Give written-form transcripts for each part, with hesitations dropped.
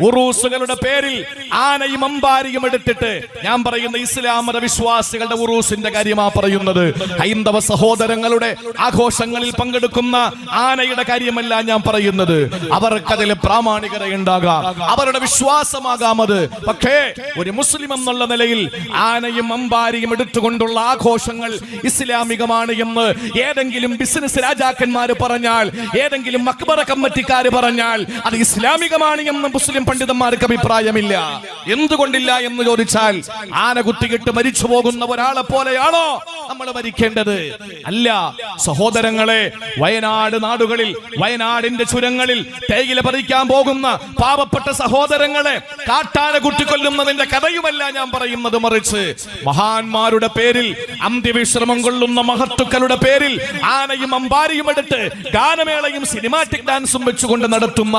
ഉറൂസുകളുടെ പേരിൽ ആനയും അമ്പാരിയും എടുത്തിട്ട് ഞാൻ പറയുന്ന ഇസ്ലാം മത വിശ്വാസികളുടെ ഉറൂസിന്റെ കാര്യമാ പറയുന്നത്. ഹൈന്ദവ സഹോദരങ്ങളുടെ ആഘോഷങ്ങളിൽ പങ്കെടുക്കുന്ന ആനയുടെ കാര്യമല്ല ഞാൻ പറയുന്നത്. അവർക്കതിൽ പ്രാമാണികതയുണ്ടാകാം, അവരുടെ വിശ്വാസമാകാം അത്. പക്ഷേ ഒരു മുസ്ലിം എന്നുള്ള നിലയിൽ ആനയും അമ്പാരിയും എടുത്തുകൊണ്ടുള്ള ആഘോഷങ്ങൾ ഇസ്ലാമികമാണ് എന്ന് ഏതെങ്കിലും ബിസിനസ് രാജാക്കന്മാര് പറഞ്ഞാൽ, ഏതെങ്കിലും മക്ബറ കമ്മിറ്റിക്കാര് പറഞ്ഞാൽ അത് ഇസ്ലാമികമാണ് എന്ന് മുസ്ലിം പണ്ഡിതന്മാർക്ക് അഭിപ്രായമില്ല. എന്തുകൊണ്ടില്ല എന്ന് ചോദിച്ചാൽ, ആന കുത്തിയിട്ട് മരിച്ചു പോകുന്ന ഒരാളെ പോലെയാണോ നമ്മൾ മരിക്കേണ്ടത്? അല്ല സഹോദരങ്ങളെ. വയനാട് നാടുകളിൽ, വയനാടിന്റെ ചുരങ്ങളിൽ തേയില പറിക്കാൻ പോകുന്ന പാവപ്പെട്ട സഹോദരങ്ങളെ കാട്ടാന കുത്തിക്കൊല്ലുന്നതിന്റെ കഥയുമല്ല ഞാൻ പറയുന്നത്. മറിച്ച് മഹാന്മാരുടെ പേരിൽ, അന്ത്യവിശ്രമം കൊള്ളുന്ന മഹത്തുക്കളുടെ പേരിൽ ആനയും അമ്പാരിയും എടുത്ത് ഗാനമേളയും സിനിമാറ്റിക് ഡാൻസും വെച്ചുകൊണ്ട് നടത്തുന്ന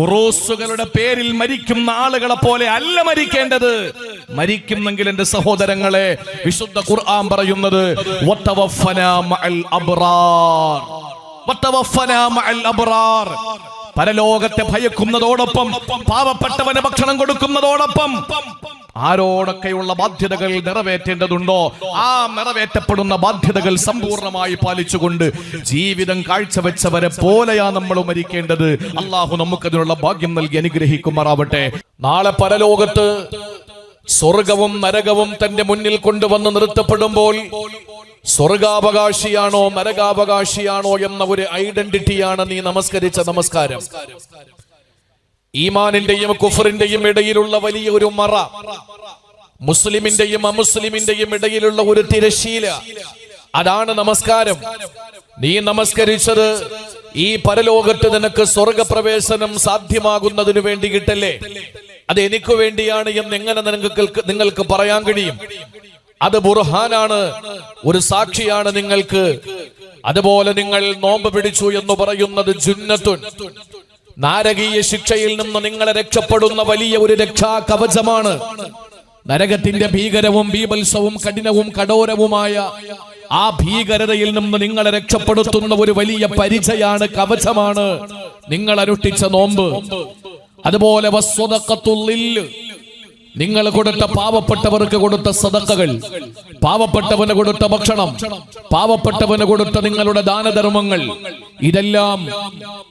ഉറൂസുകളുടെ പേരിൽ മരിക്കുന്ന ആളുകളെ പോലെ അല്ല മരിക്കേണ്ടത്. മരിക്കുന്നെങ്കിൽ എന്റെ സഹോദരങ്ങളെ, വിശുദ്ധ ഖുർആൻ പറയുന്നത് പരലോകത്തെ ഭയക്കുന്നതോടൊപ്പം പാവപ്പെട്ടവന് ഭക്ഷണം കൊടുക്കുന്നതോടൊപ്പം ആരോടൊക്കെയുള്ള ബാധ്യതകൾ നിറവേറ്റേണ്ടതുണ്ടോ ആ നിറവേറ്റപ്പെടുന്ന ബാധ്യതകൾ സമ്പൂർണ്ണമായി പാലിച്ചുകൊണ്ട് ജീവിതം കാഴ്ചവെച്ചവരെ പോലെയാ നമ്മൾ മരിക്കേണ്ടത്. അള്ളാഹു നമുക്കതിനുള്ള ഭാഗ്യം നൽകി അനുഗ്രഹിക്കുമാറാവട്ടെ. നാളെ പരലോകത്ത് സ്വർഗവും നരകവും തന്റെ മുന്നിൽ കൊണ്ടുവന്ന് നിർത്തപ്പെടുമ്പോൾ സ്വർഗാവകാശിയാണോ നരകാവകാശിയാണോ എന്ന ഒരു ഐഡന്റിറ്റിയാണ് നീ നമസ്കരിച്ച നമസ്കാരം. ഈമാനിന്റെയും കുഫറിന്റെയും ഇടയിലുള്ള വലിയ ഒരു മറ, മുസ്ലിമിന്റെയും അമുസ്ലിമിന്റെയും ഇടയിലുള്ള ഒരു തിരശീല, അതാണ് നമസ്കാരം. നീ നമസ്കരിച്ചത് ഈ പരലോകത്ത് നിനക്ക് സ്വർഗപ്രവേശനം സാധ്യമാകുന്നതിന് വേണ്ടിയിട്ടല്ലേ? അത് എനിക്ക് വേണ്ടിയാണ് എന്ന് എങ്ങനെ നിങ്ങൾക്ക് പറയാൻ കഴിയും? അത് ബുർഹാനാണ്, ഒരു സാക്ഷിയാണ് നിങ്ങൾക്ക്. അതുപോലെ നിങ്ങൾ നോമ്പ് പിടിച്ചു എന്ന് പറയുന്നത് ജുന്നത്തുൻ, നാരകീയ ശിക്ഷയിൽ നിന്ന് നിങ്ങളെ രക്ഷപ്പെടുന്ന വലിയ ഒരു രക്ഷാ കവചമാണ്. നരകത്തിന്റെ ഭീകരവും ബീഭത്സവും കഠിനവും കഠോരവുമായ ആ ഭീകരതയിൽ നിന്ന് നിങ്ങളെ രക്ഷപ്പെടുത്തുന്ന ഒരു വലിയ പരിചയാണ്, കവചമാണ് നിങ്ങൾ അനുഷ്ഠിച്ച നോമ്പ്. അതുപോലെ നിങ്ങൾ കൊടുത്ത പാവപ്പെട്ടവർക്ക് കൊടുത്ത സദഖകൾ, പാവപ്പെട്ടവന് കൊടുത്ത ഭക്ഷണം, പാവപ്പെട്ടവന് കൊടുത്ത നിങ്ങളുടെ ദാനധർമ്മങ്ങൾ, ഇതെല്ലാം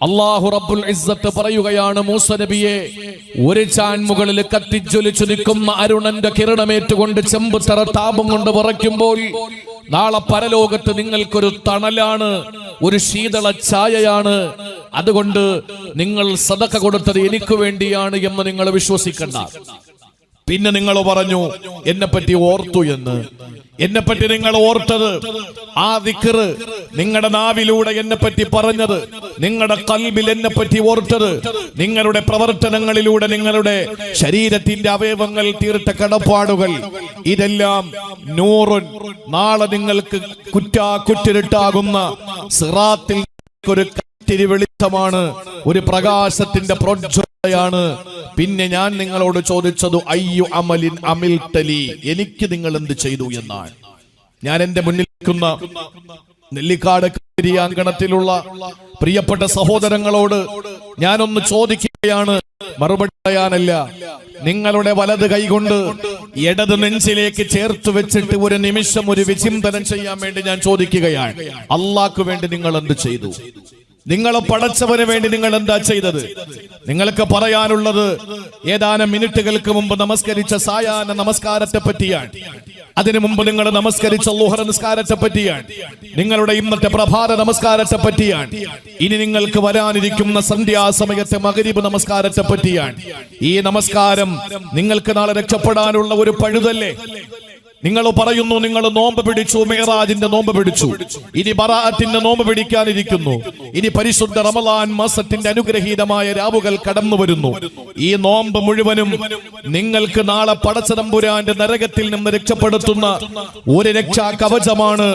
അല്ലാഹു റബ്ബുൽ ഇസ്സത്ത് പറയുകയാണ്, മൂസ നബിയെ, ഒരു ചാൻമുകളിൽ കത്തിജ്വലിച്ചു നിൽക്കുന്ന അരുണന്റെ കിരണമേറ്റുകൊണ്ട് ചെമ്പ് തറ താപം കൊണ്ട് വിറയ്ക്കുമ്പോൾ നാളെ പരലോകത്ത് നിങ്ങൾക്കൊരു തണലാണ്, ഒരു ശീതള ഛായയാണ്. അതുകൊണ്ട് നിങ്ങൾ സദഖ കൊടുത്തത് എനിക്ക് വേണ്ടിയാണ് എന്ന് നിങ്ങൾ വിശ്വസിക്കണ്ട. പിന്നെ നിങ്ങൾ പറഞ്ഞു എന്നെപ്പറ്റി ഓർത്തു എന്ന്. എന്നെപ്പറ്റി നിങ്ങൾ ഓർത്തത്, ആ ദിക്ർ നിങ്ങളുടെ നാവിലൂടെ എന്നെപ്പറ്റി പറഞ്ഞത്, നിങ്ങളുടെ ഖൽബിൽ എന്നെപ്പറ്റി ഓർത്തത്, നിങ്ങളുടെ പ്രവർത്തനങ്ങളിലൂടെ നിങ്ങളുടെ ശരീരത്തിന്റെ അവയവങ്ങൾ തീർത്ത കടപ്പാടുകൾ, ഇതെല്ലാം നൂറുൻ, നാളെ നിങ്ങൾക്ക് കുറ്റിരുട്ടാകുന്ന സിറാത്തിൽ ഒരു കത്തിരി വെളിച്ചമാണ്, ഒരു പ്രകാശത്തിന്റെ പ്രോജ്വലതയാണ്. പിന്നെ ഞാൻ നിങ്ങളോട് ചോദിച്ചത് അയ്യു അമലിൻ അമിൽതലി, എനിക്ക് നിങ്ങൾ എന്ത് ചെയ്തു എന്നാണ്. ഞാൻ എന്റെ മുന്നിൽ നിൽക്കുന്ന നെല്ലിക്കാട് അങ്കണത്തിലുള്ള പ്രിയപ്പെട്ട സഹോദരങ്ങളോട് ഞാനൊന്ന് ചോദിക്കുകയാണ്, മറുപടി പറയാനല്ല. നിങ്ങളുടെ വലത് കൈകൊണ്ട് ഇടത് നെഞ്ചിലേക്ക് ചേർത്ത് വെച്ചിട്ട് ഒരു നിമിഷം ഒരു വിചിന്തനം ചെയ്യാൻ വേണ്ടി ഞാൻ ചോദിക്കുകയാണ്, അള്ളാഹ്ക്ക് വേണ്ടി നിങ്ങൾ എന്ത് ചെയ്തു? നിങ്ങളെ പടച്ചവന് വേണ്ടി നിങ്ങൾ എന്താ ചെയ്തത്? നിങ്ങൾക്ക് പറയാനുള്ളത് ഏതാനും മിനിറ്റുകൾക്ക് മുമ്പ് നമസ്കരിച്ച സായാഹ്ന നമസ്കാരത്തെ പറ്റിയാണ്. അതിനു മുമ്പ് നിങ്ങൾ നമസ്കരിച്ച ളുഹർ നമസ്കാരത്തെ പറ്റിയാണ്. നിങ്ങളുടെ ഇന്നത്തെ പ്രഭാത നമസ്കാരത്തെ പറ്റിയാണ്. ഇനി നിങ്ങൾക്ക് വരാനിരിക്കുന്ന സന്ധ്യാസമയത്തെ മഗ്രിബ് നമസ്കാരത്തെ പറ്റിയാണ്. ഈ നമസ്കാരം നിങ്ങൾക്ക് നാളെ രക്ഷപ്പെടാനുള്ള ഒരു പഴുതല്ലേ? നിങ്ങൾ പറയുന്നു നിങ്ങൾ നോമ്പ് പിടിച്ചു, മിഅ്റാജിന്റെ നോമ്പ് പിടിച്ചു, ഇനി ബറാഅത്തിന്റെ നോമ്പ് പിടിക്കാനിരിക്കുന്നു, ഇനി പരിശുദ്ധ റമളാൻ മാസത്തിന്റെ അനുഗ്രഹീതമായ രാവുകൾ കടന്നു വരുന്നു. ഈ നോമ്പ് മുഴുവനും നിങ്ങൾക്ക് നാളെ പടച്ചതമ്പുരാന്റെ നരകത്തിൽ നിന്ന് രക്ഷപ്പെടുത്തുന്ന ഒരു രക്ഷാ കവചമാണ്.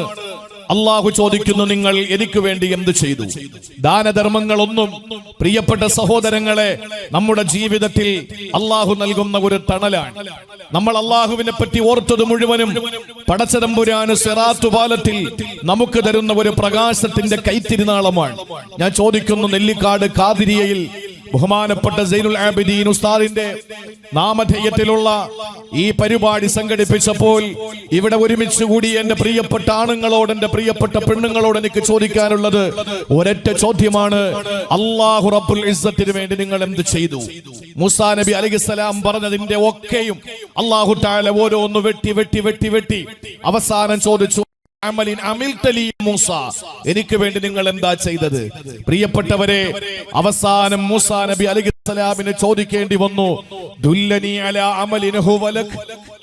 അള്ളാഹു ചോദിക്കുന്നു, നിങ്ങൾ എനിക്ക് വേണ്ടി എന്ത് ചെയ്തു? ദാനധർമ്മങ്ങളൊന്നും പ്രിയപ്പെട്ട സഹോദരങ്ങളെ നമ്മുടെ ജീവിതത്തിൽ അള്ളാഹു നൽകുന്ന ഒരു തണലാണ്. നമ്മൾ അള്ളാഹുവിനെ പറ്റി ഓർത്തത് മുഴുവനും പടച്ചതമ്പുരാന് സിറാത്ത് പാലത്തിൽ നമുക്ക് തരുന്ന ഒരു പ്രകാശത്തിന്റെ കൈത്തിരിനാളമാണ്. ഞാൻ ചോദിക്കുന്നു, നെല്ലിക്കാട് ഖാദിരിയയിൽ ബഹുമാനപ്പെട്ട സൈനുൽ ആബിദീൻ ഉസ്താദിന്റെ നാമധേയത്തിലുള്ള ഈ പരിപാടി സംഘടിപ്പിച്ചപ്പോൾ ഇവിടെ ഒരുമിച്ച് കൂടി എന്റെ പ്രിയപ്പെട്ട ആണുങ്ങളോട്, എന്റെ പ്രിയപ്പെട്ട പെണ്ണുങ്ങളോട് എനിക്ക് ചോദിക്കാനുള്ളത് ഒരൊറ്റ ചോദ്യമാണ്. അല്ലാഹു റബ്ബുൽ ഇസ്സത്തിന് വേണ്ടി നിങ്ങൾ എന്ത് ചെയ്തു? മൂസാ നബി അലൈഹിസ്സലാം പറഞ്ഞതിന്റെ ഒക്കെയും അല്ലാഹു തആല ഓരോന്ന് വെട്ടി വെട്ടി വെട്ടി വെട്ടി അവസാനം ചോദിച്ചു, മൂസ, എനിക്ക് വേണ്ടി നിങ്ങൾ എന്താ ചെയ്തത്? പ്രിയപ്പെട്ടവരെ, അവസാനം മൂസാ നബി അലൈഹിസ്സലാമിനെ ചോദിക്കേണ്ടി വന്നു, ദുല്ലനി അലാ അമലിൻ ഹുവ ലക്,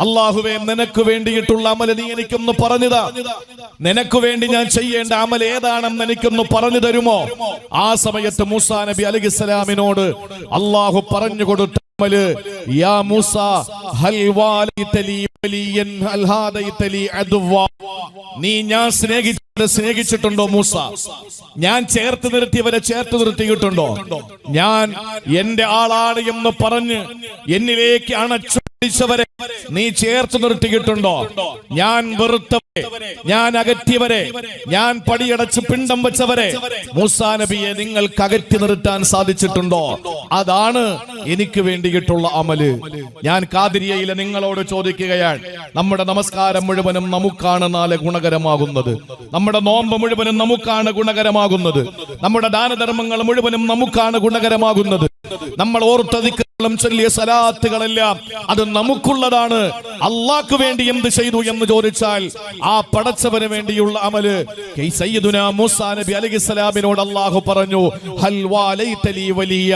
അല്ലാഹുവേ നിനക്ക് വേണ്ടിയിട്ടുള്ള അമൽ നീ എനിക്കൊന്ന് പറഞ്ഞുതാ, നിനക്ക് വേണ്ടി ഞാൻ ചെയ്യേണ്ട അമൽ ഏതാണെന്ന് എനിക്കൊന്ന് പറഞ്ഞു തരുമോ? ആ സമയത്ത് മൂസാ നബി അലൈഹിസ്സലാമിനോട് അല്ലാഹു പറഞ്ഞു കൊടുത്ത അമല്, യാ മൂസ ഹൽ വാലൈതലി വലിയൻ ഹൽ ഹാദൈതലി അദ്വ, നീ ഞാൻ സ്നേഹിച്ചിട്ടുണ്ടോ മൂസ? ഞാൻ ചേർത്ത് നിർത്തിയവരെ ചേർത്ത് നിർത്തിയിട്ടുണ്ടോ? ഞാൻ എന്റെ ആളാണ് എന്ന് പറഞ്ഞ് എന്നിലേക്ക് അണച്ചുവരെ നീ ചേർത്ത് നിർത്തിയിട്ടുണ്ടോ? ഞാൻ വെറുത്തവരെ, ഞാൻ അകറ്റിയവരെ, ഞാൻ പടിയടച്ച് പിണ്ടം വെച്ചവരെ മൂസാ നബിയെ നിങ്ങൾക്ക് അകറ്റി നിർത്താൻ സാധിച്ചിട്ടുണ്ടോ? അതാണ് എനിക്ക് വേണ്ടിയിട്ടുള്ള അമല്. ഞാൻ ഖാദിരിയയിലെ നിങ്ങളോട് ചോദിക്കുകയാണ്, നമ്മുടെ നമസ്കാരം മുഴുവനും നമുക്കാണ് നാളെ ഗുണകരമാകുന്നത്, നമ്മുടെ നോമ്പ് മുഴുവനും നമുക്കാണ് ഗുണകരമാകുന്നത്, നമ്മുടെ ദാനധർമ്മങ്ങൾ മുഴുവനും നമുക്കാണ് ഗുണകരമാകുന്നത്, നമ്മൾ ഓർത്തതിക്കളും ചൊല്ലിയ സലാത്തുകളെല്ലാം അത് നമുക്കുള്ളതാണ്. അള്ളാഹ്ക്ക് വേണ്ടി എന്ത് ചെയ്തു എന്ന് ചോദിച്ചാൽ ആ പടച്ചവന് വേണ്ടിയുള്ള അമല്. സയ്യിദുനാ മൂസാ നബി അലൈഹിസ്സലാമിനോട് അല്ലാഹു പറഞ്ഞു, ഹൽ വാലൈതലി വലിയ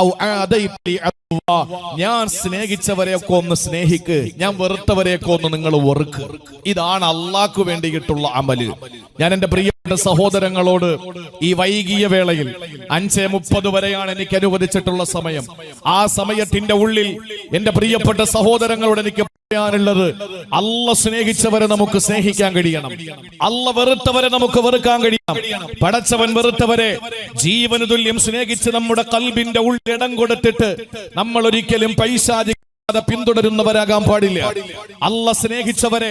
ഔ ആദൈതലി അദ്വ, ഞാൻ സ്നേഹിച്ചവരെയൊക്കെ ഒന്ന് സ്നേഹിക്ക്, ഞാൻ വെറുത്തവരെയൊക്കെ ഒന്ന് നിങ്ങൾ വെറുക്ക്. ഇതാണ് അള്ളാഹ്ക്ക് വേണ്ടിയിട്ടുള്ള അമല്. ഞാൻ എന്റെ പ്രിയപ്പെട്ട സഹോദരങ്ങളോട് ഈ വൈകിയ വേളയിൽ 5:30 വരെയാണ് എനിക്ക് അനുവദിച്ചിട്ടുള്ള സമയം. ആ സമയത്തിന്റെ ഉള്ളിൽ എന്റെ പ്രിയപ്പെട്ട സഹോദരങ്ങളോട് എനിക്ക് പറയാനുള്ളത്, അല്ല സ്നേഹിച്ചവരെ നമുക്ക് സ്നേഹിക്കാൻ കഴിയണം, അല്ല വെറുത്തവരെ നമുക്ക് വെറുക്കാൻ കഴിയണം. പടച്ചവൻ വെറുത്തവരെ ജീവന് തുല്യം സ്നേഹിച്ച് നമ്മുടെ കൽബിന്റെ ഉള്ളിൽ ഇടം കൊടുത്തിട്ട് നമ്മൾ ഒരിക്കലും പൈശാചിക പിന്തുടരുന്നവരാകാൻ പാടില്ല. അല്ല സ്നേഹിച്ചവരെ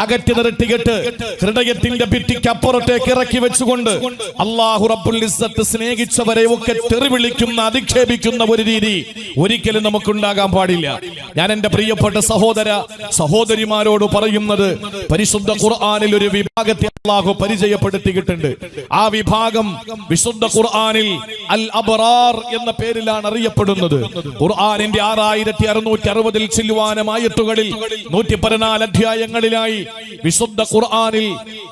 അകറ്റി നിർത്തിയിട്ട് ഹൃദയത്തിന്റെ ഭിത്തിക്ക് അപ്പുറത്തേക്ക് ഇറക്കി വെച്ചുകൊണ്ട് അല്ലാഹു റബ്ബുൽ ഇസ്സത്ത് സ്നേഹിച്ചവരെ ഒക്കെ തെറിവിളിക്കുന്ന, അധിക്ഷേപിക്കുന്ന ഒരു രീതി ഒരിക്കലും നമുക്കുണ്ടാകാൻ പാടില്ല. ഞാൻ എന്റെ പ്രിയപ്പെട്ട സഹോദര സഹോദരിമാരോട് പറയുന്നത്, പരിശുദ്ധ ഖുർആനിൽ ഒരു വിഭാഗത്തെ അല്ലാഹു പരിചയപ്പെടുത്തിയിട്ടുണ്ട്. ആ വിഭാഗം വിശുദ്ധ ഖുർആനിൽ അൽ അബ്റാർ എന്ന പേരിലാണ് അറിയപ്പെടുന്നത്. ഖുർആനിന്റെ 6660 ചില്ലുവാനം ആയത്തുകളിൽ 114 അധ്യായങ്ങളിലായി വിശുദ്ധ ഖുർആനിൽ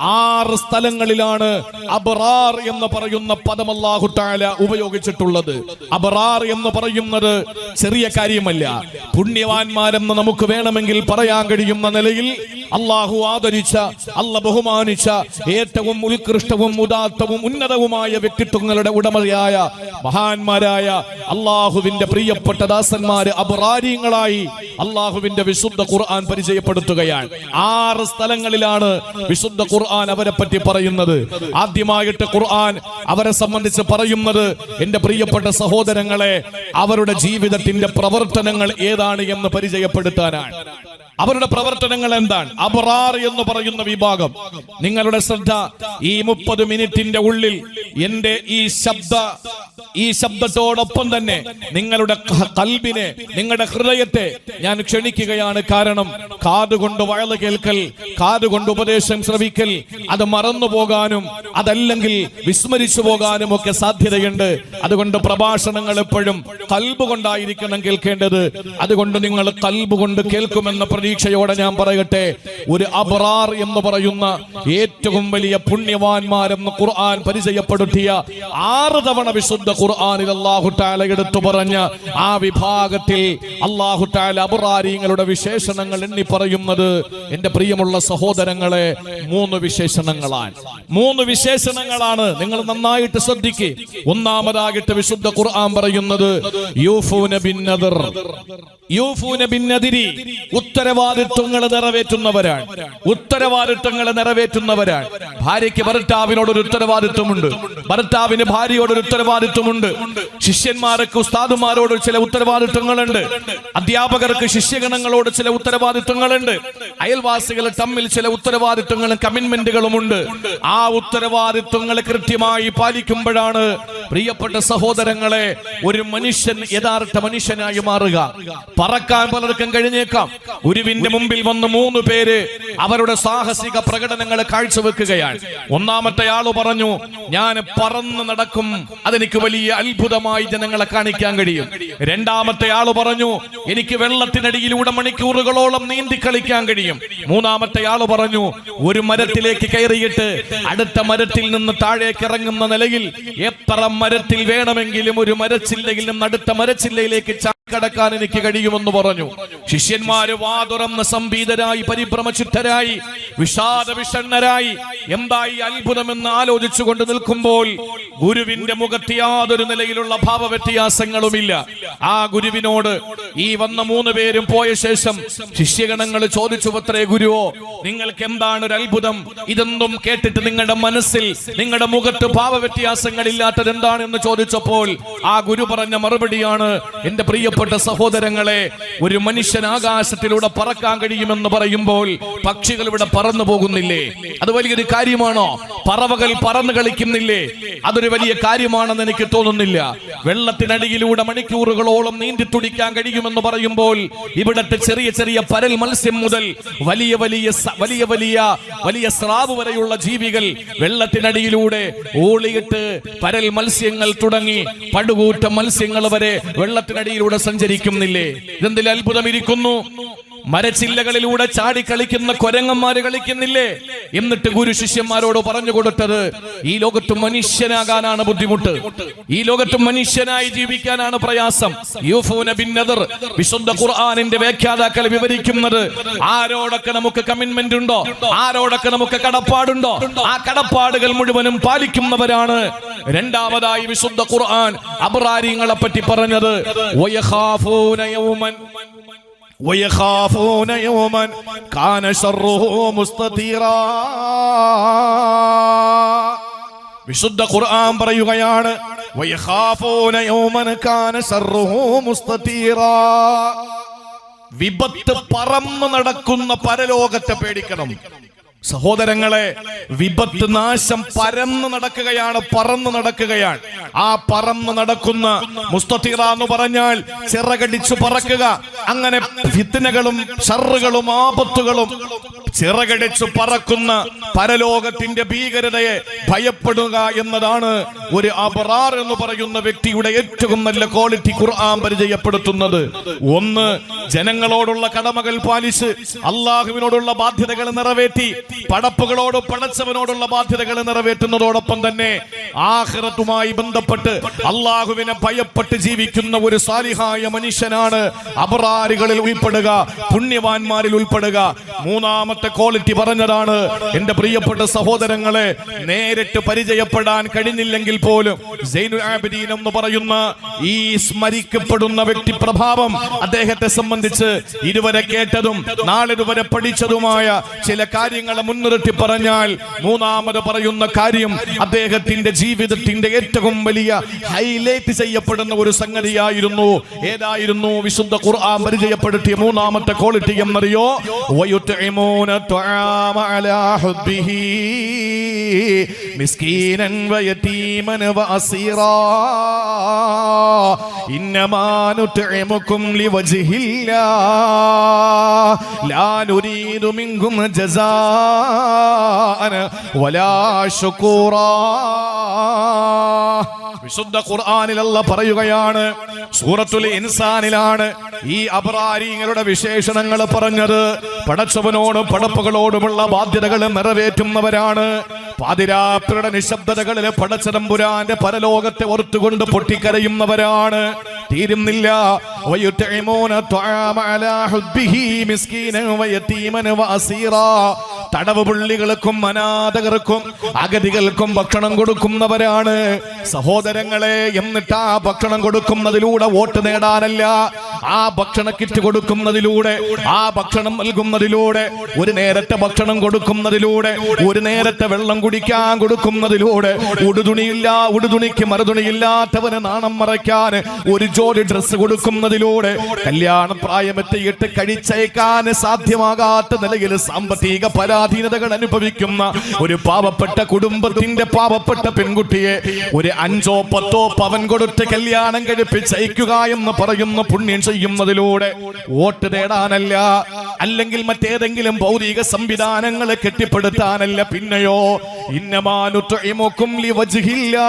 6 സ്ഥലങ്ങളിലാണ് അബ്റാർ എന്ന് പറയുന്ന പദം അല്ലാഹു തആല ഉപയോഗിച്ചിട്ടുള്ളത്. അബ്റാർ എന്ന് പറയുന്നത് ചെറിയ കാര്യമല്ല. പുണ്യവാന്മാരെന്ന് നമുക്ക് വേണമെങ്കിൽ പറയാൻ കഴിയുന്ന നിലയിൽ അല്ലാഹു ആദരിച്ച, അല്ല ബഹുമാനിച്ച ഏറ്റവും ഉത്കൃഷ്ടവും ഉദാത്തവും ഉന്നതവുമായ വ്യക്തിത്വങ്ങളുടെ ഉടമയായ മഹാന്മാരായ അല്ലാഹുവിന്റെ പ്രിയപ്പെട്ട ദാസന്മാര് അബ്റാരികളായി അല്ലാഹുവിന്റെ വിശുദ്ധ ഖുർആൻ പരിചയപ്പെടുത്തുകയാണ്. 6 സ്ഥലങ്ങളിലാണ് വിശുദ്ധ ഖുർആൻ അവരെ പറ്റി പറയുന്നത്. ആദ്യമായിട്ട് ഖുർആൻ അവരെ സംബന്ധിച്ച് പറയുന്നത്, എന്റെ പ്രിയപ്പെട്ട സഹോദരങ്ങളെ, അവരുടെ ജീവിതത്തിന്റെ പ്രവർത്തനങ്ങൾ ഏതാണ് എന്ന് പരിചയപ്പെടുത്താനാണ്. അവരുടെ പ്രവർത്തനങ്ങൾ എന്താണ്? അബ്റാർ എന്ന് പറയുന്ന വിഭാഗം, നിങ്ങളുടെ ശ്രദ്ധ ഈ 30 മിനിറ്റിന്റെ ഉള്ളിൽ എന്റെ ഈ ശബ്ദത്തോടൊപ്പം തന്നെ നിങ്ങളുടെ കൽബിനെ, നിങ്ങളുടെ ഹൃദയത്തെ ഞാൻ ക്ഷണിക്കുകയാണ്. കാരണം കാതുകൊണ്ട് വയല് കേൾക്കൽ, കാതുകൊണ്ട് ഉപദേശം ശ്രവിക്കൽ, അത് മറന്നു പോകാനും അതല്ലെങ്കിൽ വിസ്മരിച്ചു പോകാനും ഒക്കെ സാധ്യതയുണ്ട്. അതുകൊണ്ട് പ്രഭാഷണങ്ങൾ എപ്പോഴും കൽബ് കൊണ്ടായിരിക്കണം കേൾക്കേണ്ടത്. അതുകൊണ്ട് നിങ്ങൾ കൽബ് കൊണ്ട് കേൾക്കുമെന്ന പ്രതീക്ഷയോടെ ഞാൻ പറയട്ടെ, ഒരു അബ്റാർ എന്ന് പറയുന്ന ഏറ്റവും വലിയ പുണ്യവാന്മാരെന്ന് ഖുർആൻ പരിചയപ്പെടുത്തിയ 6 തവണ വിശുദ്ധ ഖുർആനിൽ അല്ലാഹു തആല എടുത്തു പറഞ്ഞ ആ വിഭാഗത്തിൽ അല്ലാഹു തആല അബ്റാരികളുടെ വിശേഷണങ്ങൾ എണ്ണി പറയുന്നത്, എന്റെ പ്രിയമുള്ള സഹോദരങ്ങളെ, 3 വിശേഷണങ്ങളാണ്. 3 വിശേഷണങ്ങളാണ്. നിങ്ങൾ നന്നായിട്ട് ശ്രദ്ധിക്കുക. ഒന്നാമതായിട്ട് വിശുദ്ധ ഖുർആൻ പറയുന്നത്, യൂഫൂന ബിന്നദർ, യൂഫൂന ബിന്നദിരി, ഉത്തരവാദിത്വങ്ങൾ നിറവേറ്റുന്നവരാണ്. ഉത്തരവാദിത്വങ്ങൾ നിറവേറ്റുന്നവരാണ്. ഭാര്യയ്ക്ക് ഭർത്താവിനോട് ഒരു ഉത്തരവാദിത്വമുണ്ട്, ഭർത്താവിന് ഭാര്യയോട് ഒരു ഉത്തരവാദിത്വമുണ്ട്, ശിഷ്യന്മാർക്ക് ഉസ്താദുമാരോട് ചില ഉത്തരവാദിത്വങ്ങളുണ്ട്, അധ്യാപകർക്ക് ശിഷ്യഗണങ്ങളോട് ചില ഉത്തരവാദിത്വങ്ങളുണ്ട്, അയൽവാസികൾ തമ്മിൽ ചില ഉത്തരവാദിത്വങ്ങളും കമ്മിറ്റ്മെന്റുകളും ഉണ്ട്. ആ ഉത്തരവാദിത്വങ്ങൾ കൃത്യമായി പാലിക്കുമ്പോഴാണ് പ്രിയപ്പെട്ട സഹോദരങ്ങളെ ഒരു മനുഷ്യൻ യഥാർത്ഥ മനുഷ്യനായി മാറുക. പറക്കാൻ പലർക്കും കഴിഞ്ഞേക്കാം. ഗുരുവിന്റെ മുമ്പിൽ വന്ന് 3 പേര് അവരുടെ സാഹസിക പ്രകടനങ്ങൾ കാഴ്ചവെക്കുകയാണ്. ഒന്നാമത്തെ ആള് പറഞ്ഞു, ഞാൻ പറന്ന് നടക്കും, അതെനിക്ക് വലിയ അത്ഭുതമായി ജനങ്ങളെ കാണിക്കാൻ കഴിയും. രണ്ടാമത്തെ ആള് പറഞ്ഞു, എനിക്ക് വെള്ളത്തിനടിയിലൂടെ മണിക്കൂറുകളോളം നീന്തി കളിക്കാൻ കഴിയും. മൂന്നാമത്തെ ആള് പറഞ്ഞു, ഒരു മരത്തിലേക്ക് കയറിയിട്ട് അടുത്ത മരത്തിൽ നിന്ന് താഴേക്ക് ഇറങ്ങുന്ന നിലയിൽ എത്ര മരത്തിൽ വേണമെങ്കിലും ഒരു മരച്ചില്ലയിൽ നിന്ന് അടുത്ത മരച്ചില്ലയിലേക്ക് കടക്കാൻ എനിക്ക് കഴിയുമെന്ന് പറഞ്ഞു. ശിഷ്യന്മാര് വാതുറന്ന് സംഭീതരായി, പരിഭ്രമചിത്തരായി, വിഷാദവിഷണ്ണരായി എന്തായി അത്ഭുതമെന്ന് ആലോചിച്ചുകൊണ്ട് നിൽക്കുമ്പോൾ ഗുരുവിന്റെ മുഖത്ത് യാതൊരു നിലയിലുള്ള ഭാവവ്യത്യാസങ്ങളുമില്ല. ആ ഗുരുവിനോട് ഈ വന്ന 3 പേരും പോയ ശേഷം ശിഷ്യഗണങ്ങൾ ചോദിച്ചു, പത്രേ ഗുരുവോ, നിങ്ങൾക്ക് എന്താണ് ഒരു അത്ഭുതം? ഇതൊന്നും കേട്ടിട്ട് നിങ്ങളുടെ മനസ്സിൽ, നിങ്ങളുടെ മുഖത്ത് ഭാവവ്യത്യാസങ്ങൾ ഇല്ലാത്തത് എന്താണെന്ന് ചോദിച്ചപ്പോൾ ആ ഗുരു പറഞ്ഞ മറുപടിയാണ്, എന്റെ പ്രിയപ്പെട്ട സഹോദരങ്ങളെ, ഒരു മനുഷ്യൻ ആകാശത്തിലൂടെ പറക്കാൻ കഴിയുമെന്ന് പറയുമ്പോൾ പക്ഷികൾ ഇവിടെ പറന്നു പോകുന്നില്ലേ? അത് വലിയൊരു കാര്യമാണോ? പറവകൾ പറന്നു കളിക്കുന്നില്ലേ? അതൊരു വലിയ കാര്യമാണെന്ന് എനിക്ക് തോന്നുന്നില്ല. വെള്ളത്തിനടിയിലൂടെ മണിക്കൂറുകളോളം നീന്തി തുടിക്കാൻ കഴിയുമെന്ന് പറയുമ്പോൾ ഇവിടത്തെ ചെറിയ ചെറിയ പരൽ മത്സ്യം മുതൽ വലിയ വലിയ സ്രാവ് വരെയുള്ള ജീവികൾ വെള്ളത്തിനടിയിലൂടെ ഓളിയിട്ട് പരൽ മത്സ്യങ്ങൾ തുടങ്ങി പടുകൂറ്റ മത്സ്യങ്ങൾ വരെ വെള്ളത്തിനടിയിലൂടെ സഞ്ചരിക്കുന്നില്ലേ? ഇതെന്തിൽ അത്ഭുതം ഇരിക്കുന്നു? മരച്ചില്ലകളിലൂടെ ചാടി കളിക്കുന്ന കൊരങ്ങന്മാര് കളിക്കുന്നില്ലേ? എന്നിട്ട് ഗുരു ശിഷ്യന്മാരോട് പറഞ്ഞു കൊടുത്തത്, ഈ ലോകത്ത് മനുഷ്യനാകാനാണ് ബുദ്ധിമുട്ട്, ഈ ലോകത്ത് മനുഷ്യനായി ജീവിക്കാനാണ് പ്രയാസം. യൂഫൂന ബിന്നദർ, വിശുദ്ധ ഖുർആനിന്റെ വ്യാഖ്യാതാക്കൾ വിവരിക്കുന്നത്, ആരോടൊക്കെ നമുക്ക് കമ്മിറ്റ്മെന്റ് ഉണ്ടോ, ആരോടൊക്കെ നമുക്ക് കടപ്പാടുണ്ടോ, ആ കടപ്പാടുകൾ മുഴുവനും പാലിക്കുന്നവരാണ്. രണ്ടാമതായി വിശുദ്ധ ഖുർആൻ അബ്റാരികളെ പറ്റി പറഞ്ഞത്, ويخافون يوما كان شره مستطيرا. വിശുദ്ധ ഖുർആൻ പറയുകയാണ്, വയഖാഫൂന യൗമൻ കാന ശർറുഹു മുസ്തതീറാ. വിപത്ത് പറന്നു നടക്കുന്ന പരലോകത്തെ പേടിക്കണം സഹോദരങ്ങളെ. വിപത്ത്, നാശം പരന്നു നടക്കുകയാണ്, പറന്നു നടക്കുകയാണ്. ആ പറന്നു നടക്കുന്ന മുസ്തതീറ എന്ന് പറഞ്ഞാൽ ചിറകടിച്ചു പറക്കുക. അങ്ങനെ ഫിത്നകളും ഷർറുകളും ആപത്തുകളും ചിറകടിച്ചു പറക്കുന്ന പരലോകത്തിന്റെ ഭീകരതയെ ഭയപ്പെടുക എന്നതാണ് ഒരു അബ്റാർ എന്ന് പറയുന്ന വ്യക്തിയുടെ ഏറ്റവും നല്ല ക്വാളിറ്റി ഖുർആൻ പരിചയപ്പെടുത്തുന്നത്. ഒന്ന്, ജനങ്ങളോടുള്ള കടമകൾ പാലിച്ച് അള്ളാഹുവിനോടുള്ള ബാധ്യതകൾ നിറവേറ്റി പടപ്പുകളോടും പടച്ചവനോടുള്ള ബാധ്യതകൾ നിറവേറ്റുന്നതോടൊപ്പം തന്നെ ആഖിറത്തുമായി ബന്ധപ്പെട്ട് അള്ളാഹുവിനെ ഭയപ്പെട്ട് ജീവിക്കുന്ന ഒരു സാലിഹായ മനുഷ്യനാണ് അബ്റാറുകളിൽ ഉൾപ്പെടുക, പുണ്യവാന്മാരിൽ ഉൾപ്പെടുക. മൂന്നാമത്തെ ക്വാളിറ്റി പറഞ്ഞതാണ്, എന്റെ പ്രിയപ്പെട്ട സഹോദരങ്ങളെ, നേരിട്ട് പരിചയപ്പെടാൻ കഴിഞ്ഞില്ലെങ്കിൽ പോലും സൈനുൽ ആബിദീൻ എന്ന് പറയുന്ന ഈ സ്മരിക്കപ്പെടുന്ന വ്യക്തി പ്രഭാവം അദ്ദേഹത്തെ സംബന്ധിച്ച് ഇതുവരെ കേട്ടതും നാളിതുവരെ പഠിച്ചതുമായ ചില കാര്യങ്ങൾ മുൻനിർത്തി പറഞ്ഞാൽ, മൂന്നാമത് പറയുന്ന കാര്യം അദ്ദേഹത്തിന്റെ ജീവിതത്തിന്റെ ഏറ്റവും വലിയ ഹൈലൈറ്റ് ചെയ്യപ്പെടുന്ന ഒരു സംഗതിയായിരുന്നു. ഏതായിരുന്നു? വിശുദ്ധ ഖുർആൻ പരിചയപ്പെടുത്തിയ മൂന്നാമത്തെ ക്വാളിറ്റി എന്നറിയോ? വയുത്ഇമൂന തുആമ അലാ ഹുബ്ബിഹി മിസ്കീനൻ വയതീമൻ വഅസീറാ ഇന്നമാ നുത്ഇമുകും ലിവജ്ഹില്ലാ ലാ നുരീദു മിൻകും ജസാഅൻ വലാ ശുകൂറാ. വിശുദ്ധ ഖുർആനിൽ അല്ലാഹ് പറയുകയാണ്, സൂറത്തുൽ ഇൻസാനിലാണ് ഈ അബ്റാരികളുടെ വിശേഷണങ്ങൾ പറഞ്ഞത്. പടച്ചവനോടും പടപ്പുകളോടുമുള്ള ബാധ്യതകൾ നിറവേറ്റുന്നവരാണ്. പാതിരാത്രിയുടെ നിശബ്ദതകളിൽ പടച്ചതമ്പുരാന്റെ പരലോകത്തെ ഓർത്തുകൊണ്ട് പൊട്ടിക്കരയുന്നവരാണ്. തീരുന്നില്ല. വയുത്ഇമൂന തുആമ അലാ ഹുബ്ബിഹി മിസ്കീനൻ വയതീമൻ വഅസീറാ. തടവ് പുള്ളികൾക്കും അനാഥകർക്കും അഗതികൾക്കും ഭക്ഷണം കൊടുക്കുന്നവരാണ് സഹോദരങ്ങളെ. എന്നിട്ട് ആ ഭക്ഷണം കൊടുക്കുന്നതിലൂടെ വോട്ട് നേടാനല്ല, ആ ഭക്ഷണ കിറ്റ് കൊടുക്കുന്നതിലൂടെ, ആ ഭക്ഷണം നൽകുന്നതിലൂടെ, ഒരു നേരത്തെ ഭക്ഷണം കൊടുക്കുന്നതിലൂടെ, ഒരു നേരത്തെ വെള്ളം കുടിക്കാൻ കൊടുക്കുന്നതിലൂടെ, ഉടുതുണിക്ക് മറുതുണിയില്ലാത്തവന് നാണം മറയ്ക്കാൻ ഒരു ജോഡി ഡ്രസ്സ് കൊടുക്കുന്നതിലൂടെ, കല്യാണ പ്രായമെത്തിയിട്ട് കഴിച്ചയക്കാൻ സാധ്യമാകാത്ത നിലയിൽ സാമ്പത്തിക പരാ പരാധീനതകൾ അനുഭവിക്കുന്ന ഒരു പാവപ്പെട്ട കുടുംബത്തിന്റെ പാവപ്പെട്ട പെൺകുട്ടിയെ ഒരു 5 or 10 പവൻ കൊടുത്ത് കല്യാണം കഴിപ്പിച്ചയക്കുക എന്ന് പറയുന്ന പുണ്യം ചെയ്യുന്നതിലൂടെ വോട്ട് നേടാനല്ല, അല്ലെങ്കിൽ മറ്റേതെങ്കിലും ഭൗതിക സംവിധാനങ്ങളെ കെട്ടിപ്പടുത്താനല്ല, പിന്നെയോ ഇന്നമാനുത്ഇമുകും ലിവജ്ഹില്ലാ,